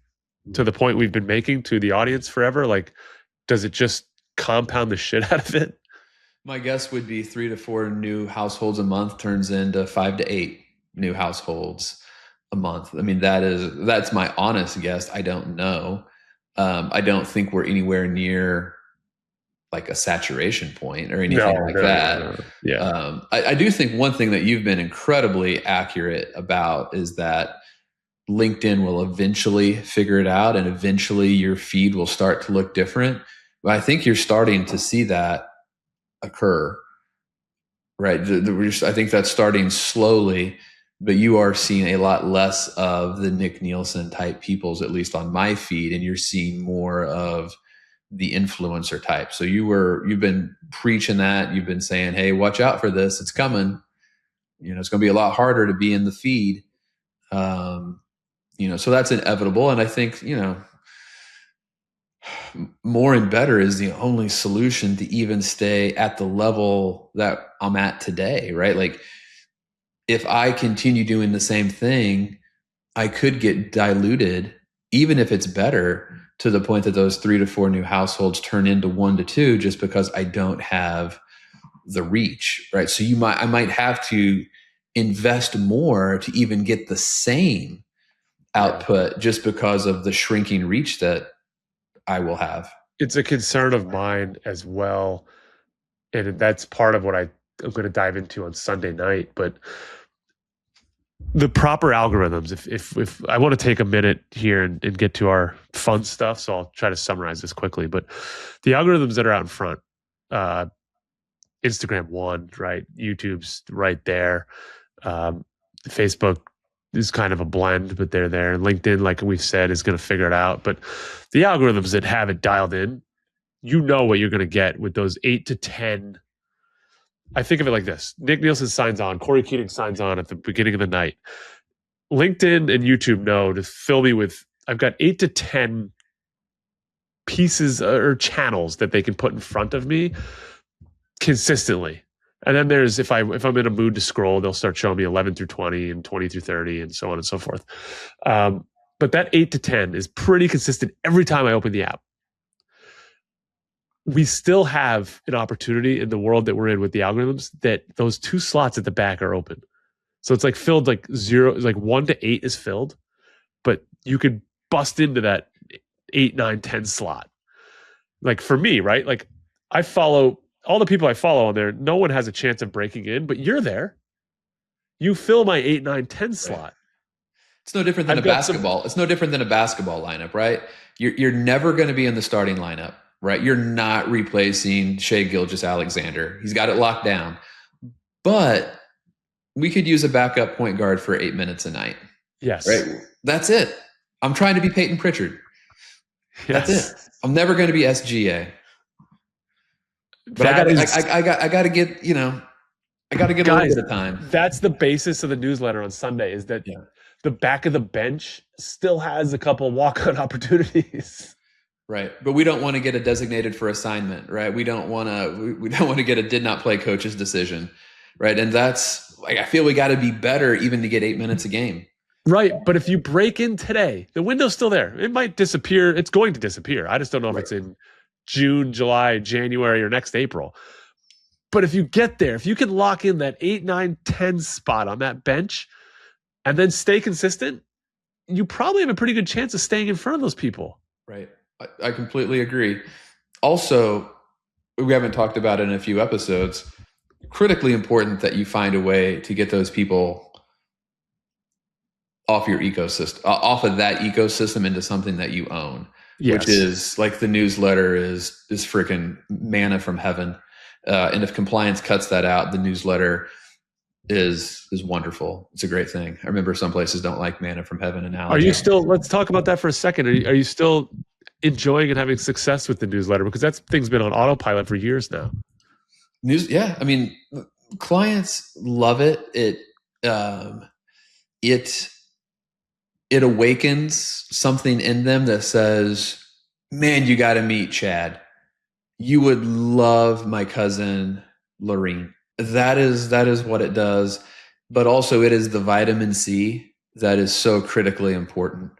to the point we've been making to the audience forever, like, does it just compound the shit out of it? My guess would be 3 to 4 new households a month turns into 5 to 8 new households a month. I mean, that's my honest guess. I don't know. I don't think we're anywhere near like a saturation point or anything that. No. Yeah. I do think one thing that you've been incredibly accurate about is that LinkedIn will eventually figure it out, and eventually your feed will start to look different. But I think you're starting to see that occur, right? I think that's starting slowly, but you are seeing a lot less of the Nic Nielsen type peoples, at least on my feed, and you're seeing more of the influencer type. So you've been preaching that. You've been saying, hey, watch out for this. It's coming. It's going to be a lot harder to be in the feed. So that's inevitable. And I think, more and better is the only solution to even stay at the level that I'm at today, right? Like if I continue doing the same thing, I could get diluted, even if it's better, to the point that those 3 to 4 new households turn into 1 to 2 just because I don't have the reach, right? So I might have to invest more to even get the same output just because of the shrinking reach that I will have. It's a concern of mine as well. And that's part of what I'm going to dive into on Sunday night. But the proper algorithms, if I want to take a minute here and get to our fun stuff, so I'll try to summarize this quickly. But the algorithms that are out in front, Instagram one, right? YouTube's right there. Facebook is kind of a blend, but they're there. And LinkedIn, like we've said, is going to figure it out. But the algorithms that have it dialed in, what you're going to get with those 8 to 10. I think of it like this. Nic Nielsen signs on, Corey Keating signs on at the beginning of the night. LinkedIn and YouTube know to fill me with, I've got 8 to 10 pieces or channels that they can put in front of me consistently. And then there's, if I'm in a mood to scroll, they'll start showing me 11 through 20 and 20 through 30 and so on and so forth. But that 8 to 10 is pretty consistent every time I open the app. We still have an opportunity in the world that we're in with the algorithms that those 2 slots at the back are open. So it's like filled like 1 to 8 is filled, but you could bust into that 8, 9, 10 slot. Like for me, right? Like I follow all the people I follow on there. No one has a chance of breaking in, but you're there. You fill my 8, 9, 10 slot. Right. It's no different than a basketball. It's no different than a basketball lineup, right? You're never going to be in the starting lineup, right? You're not replacing Shai Gilgeous-Alexander. He's got it locked down. But we could use a backup point guard for 8 minutes a night. Yes. Right? That's it. I'm trying to be Peyton Pritchard. Yes. That's it. I'm never going to be SGA. But I got to get, I got to get a little bit of time. That's the basis of the newsletter on Sunday, is that the back of the bench still has a couple walk-on opportunities. Right. But we don't want to get a designated for assignment, right? We don't want to get a did not play coach's decision, right? And that's like, I feel we got to be better even to get 8 minutes a game. Right. But if you break in today, the window's still there. It might disappear. It's going to disappear. I just don't know if it's in June, July, January, or next April. But if you get there, if you can lock in that 8, 9, 10 spot on that bench and then stay consistent, you probably have a pretty good chance of staying in front of those people. Right. I completely agree. Also, we haven't talked about it in a few episodes. Critically important that you find a way to get those people off your ecosystem, off of that ecosystem into something that you own, which Yes. is like the newsletter is freaking manna from heaven. And if compliance cuts that out, the newsletter is wonderful. It's a great thing. I remember some places don't like manna from heaven Are you analogy. still, let's talk about that for a second. Are you still enjoying and having success with the newsletter? Because that thing's been on autopilot for years now. Yeah. I mean, clients love it. It it awakens something in them that says, man, you got to meet Chad. You would love my cousin Lorene. That is what it does. But also it is the vitamin C that is so critically important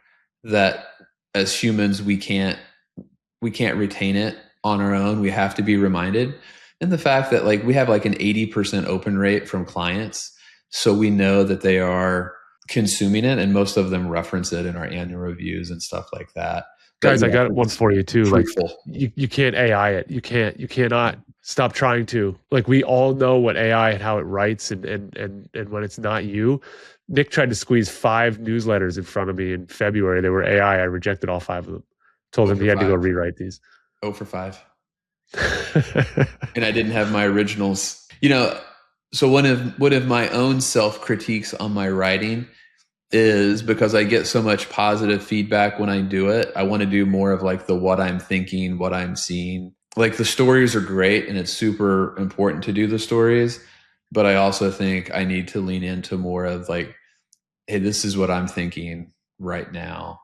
that as humans we can't retain it on our own. We have to be reminded. And the fact that like we have like an 80% open rate from clients. So we know that they are consuming it, and most of them reference it in our annual reviews and stuff like that. But Guys, I got one for you too. truthful. Like you can't AI it. You cannot stop trying to. Like we all know what AI and how it writes and when it's not you. Nick tried to squeeze 5 newsletters in front of me in February. They were AI. I rejected all 5 of them. Told him he had to go rewrite these. 0 for 5. And I didn't have my originals. So one of my own self-critiques on my writing is because I get so much positive feedback when I do it. I want to do more of like the what I'm thinking, what I'm seeing. Like the stories are great and it's super important to do the stories, but I also think I need to lean into more of like, hey, this is what I'm thinking right now.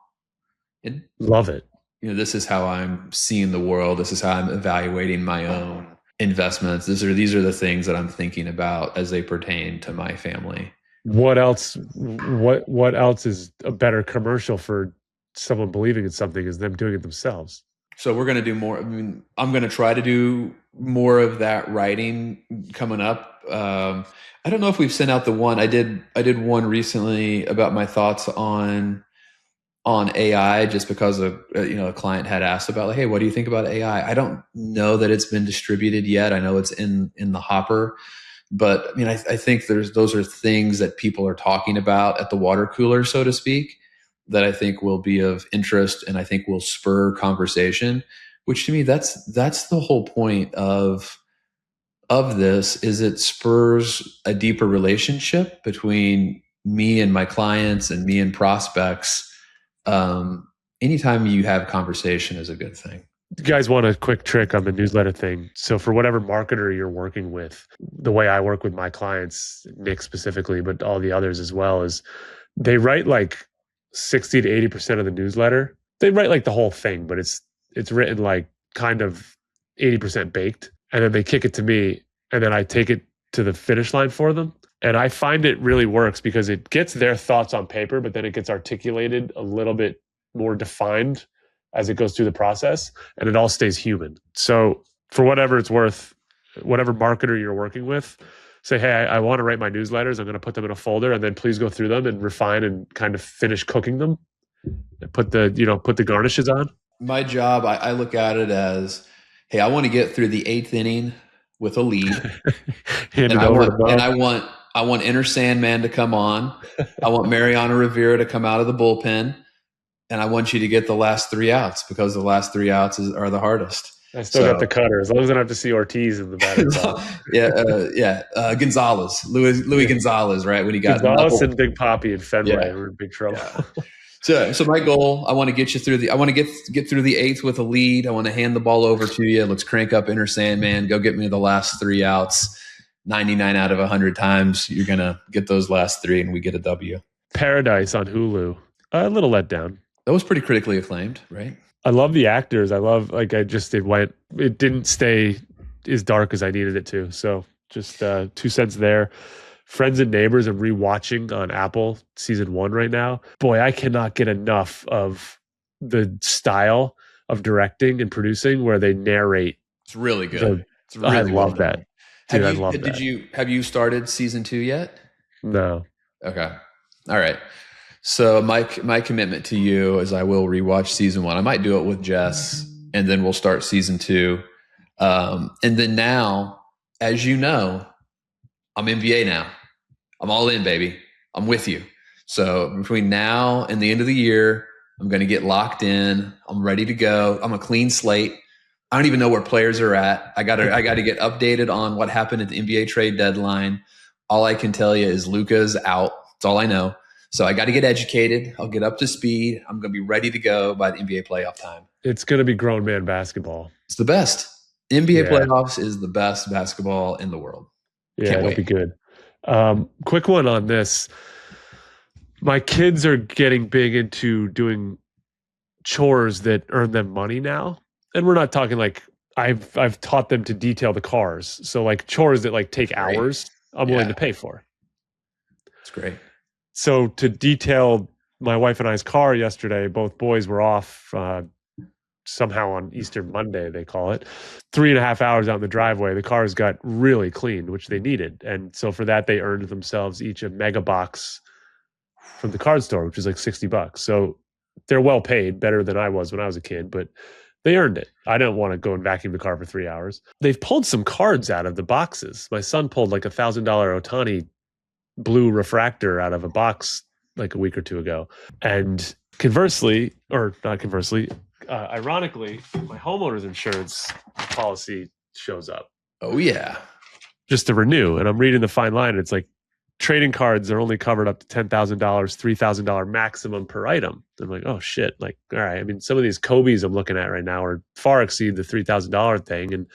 And love it. This is how I'm seeing the world. This is how I'm evaluating my own investments. These are the things that I'm thinking about as they pertain to my family. What else? What else is a better commercial for someone believing in something is them doing it themselves? So we're going to do more. I mean, I'm going to try to do more of that writing coming up. I don't know if we've sent out the one. I did one recently about my thoughts on AI, just because a client had asked about like, hey, what do you think about AI? I don't know that it's been distributed yet. I know it's in the hopper. But I mean, I think those are things that people are talking about at the water cooler, so to speak, that I think will be of interest and I think will spur conversation, which to me, that's the whole point of this, is it spurs a deeper relationship between me and my clients and me and prospects. Anytime you have conversation is a good thing. You guys want a quick trick on the newsletter thing? So for whatever marketer you're working with, the way I work with my clients, Nick specifically, but all the others as well, is they write like 60 to 80% of the newsletter. They write like the whole thing, but it's written like kind of 80% baked. And then they kick it to me and then I take it to the finish line for them. And I find it really works because it gets their thoughts on paper, but then it gets articulated a little bit more defined as it goes through the process, and it all stays human. So for whatever it's worth, whatever marketer you're working with, say, hey, I want to write my newsletters. I'm going to put them in a folder, and then please go through them and refine and kind of finish cooking them. And put the garnishes on. My job, I look at it as, hey, I want to get through the 8th inning with a lead. and I want Enter Sandman to come on. I want Mariano Rivera to come out of the bullpen. And I want you to get the last 3 outs, because the last 3 outs are the hardest. I still got the cutter, as long as I don't have to see Ortiz in the batting box. Gonzalez, Louis Gonzalez, right? When he got Gonzalez and Big Poppy in Fenway, we're in big trouble. Yeah. So my goal, I want to get you through I want to get through the 8th with a lead. I want to hand the ball over to you. Let's crank up Enter Sandman. Go get me the last 3 outs. 99 out of 100 times, you're gonna get those last 3, and we get a W. Paradise on Hulu. A little let down. That was pretty critically acclaimed, right? I love the actors. It didn't stay as dark as I needed it to. So just 2 cents there. Friends and Neighbors, I'm rewatching on Apple season 1 right now. Boy, I cannot get enough of the style of directing and producing where they narrate. It's really good. I love that. Dude, I love that. Have you started season 2 yet? No. Okay. All right. So my commitment to you is I will rewatch season 1. I might do it with Jess and then we'll start season 2. And then now, as you know, I'm NBA now. I'm all in, baby. I'm with you. So between now and the end of the year, I'm going to get locked in. I'm ready to go. I'm a clean slate. I don't even know where players are at. I got to get updated on what happened at the NBA trade deadline. All I can tell you is Luka's out. That's all I know. So I got to get educated. I'll get up to speed. I'm going to be ready to go by the NBA playoff time. It's going to be grown man basketball. It's the best. NBA playoffs is the best basketball in the world. Yeah, it'll be good. Quick one on this. My kids are getting big into doing chores that earn them money now. And we're not talking like I've taught them to detail the cars. So like chores that like take hours, I'm willing to pay for. That's great. So to detail my wife and I's car yesterday, both boys were off somehow on Easter Monday, they call it. 3.5 hours out in the driveway, the cars got really cleaned, which they needed. And so for that, they earned themselves each a mega box from the card store, which is like $60. So they're well paid, better than I was when I was a kid, but they earned it. I don't want to go and vacuum the car for 3 hours. They've pulled some cards out of the boxes. My son pulled like $1,000 Otani blue refractor out of a box like a week or two ago. And conversely, or not conversely, ironically, my homeowner's insurance policy shows up. Oh, yeah. Just to renew. And I'm reading the fine line. And it's like trading cards are only covered up to $10,000, $3,000 maximum per item. I'm like, oh, shit. Like, all right. I mean, some of these Kobe's I'm looking at right now are far exceed the $3,000 thing. And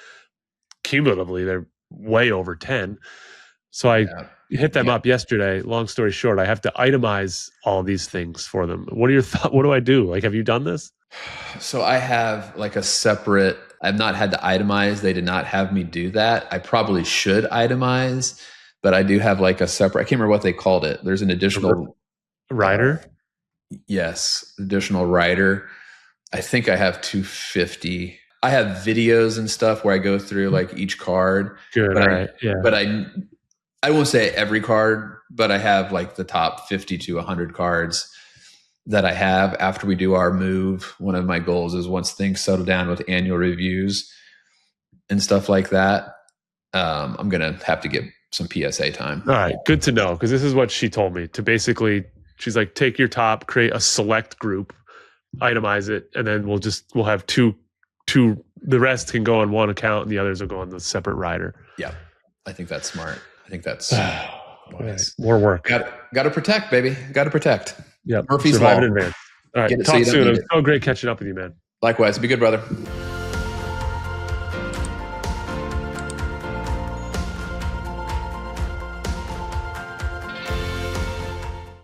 cumulatively, they're way over 10. So I hit them up yesterday. Long story short, I have to itemize all these things for them. What are your thoughts? What do I do? Like, have you done this? So I have like a separate, I've not had to itemize. They did not have me do that. I probably should itemize, but I do have like a separate, I can't remember what they called it. There's an additional rider. Yes. Additional rider. I think I have 250. I have videos and stuff where I go through like each card. Good. But all right. Yeah. But I won't say every card, but I have like the top 50 to 100 cards that I have after we do our move. One of my goals is once things settle down with annual reviews and stuff like that, I'm going to have to get some PSA time. All right. Good to know. Because this is what she told me to basically, she's like, take your top, create a select group, itemize it. And then we'll have two, the rest can go on one account and the others will go on the separate rider. Yeah. I think that's smart. I think that's wise. More work. Got to protect, baby. Got to protect. Yeah. Murphy's Survive Law. in advance. All right. Talk soon. It was so great catching up with you, man. Likewise. Be good, brother.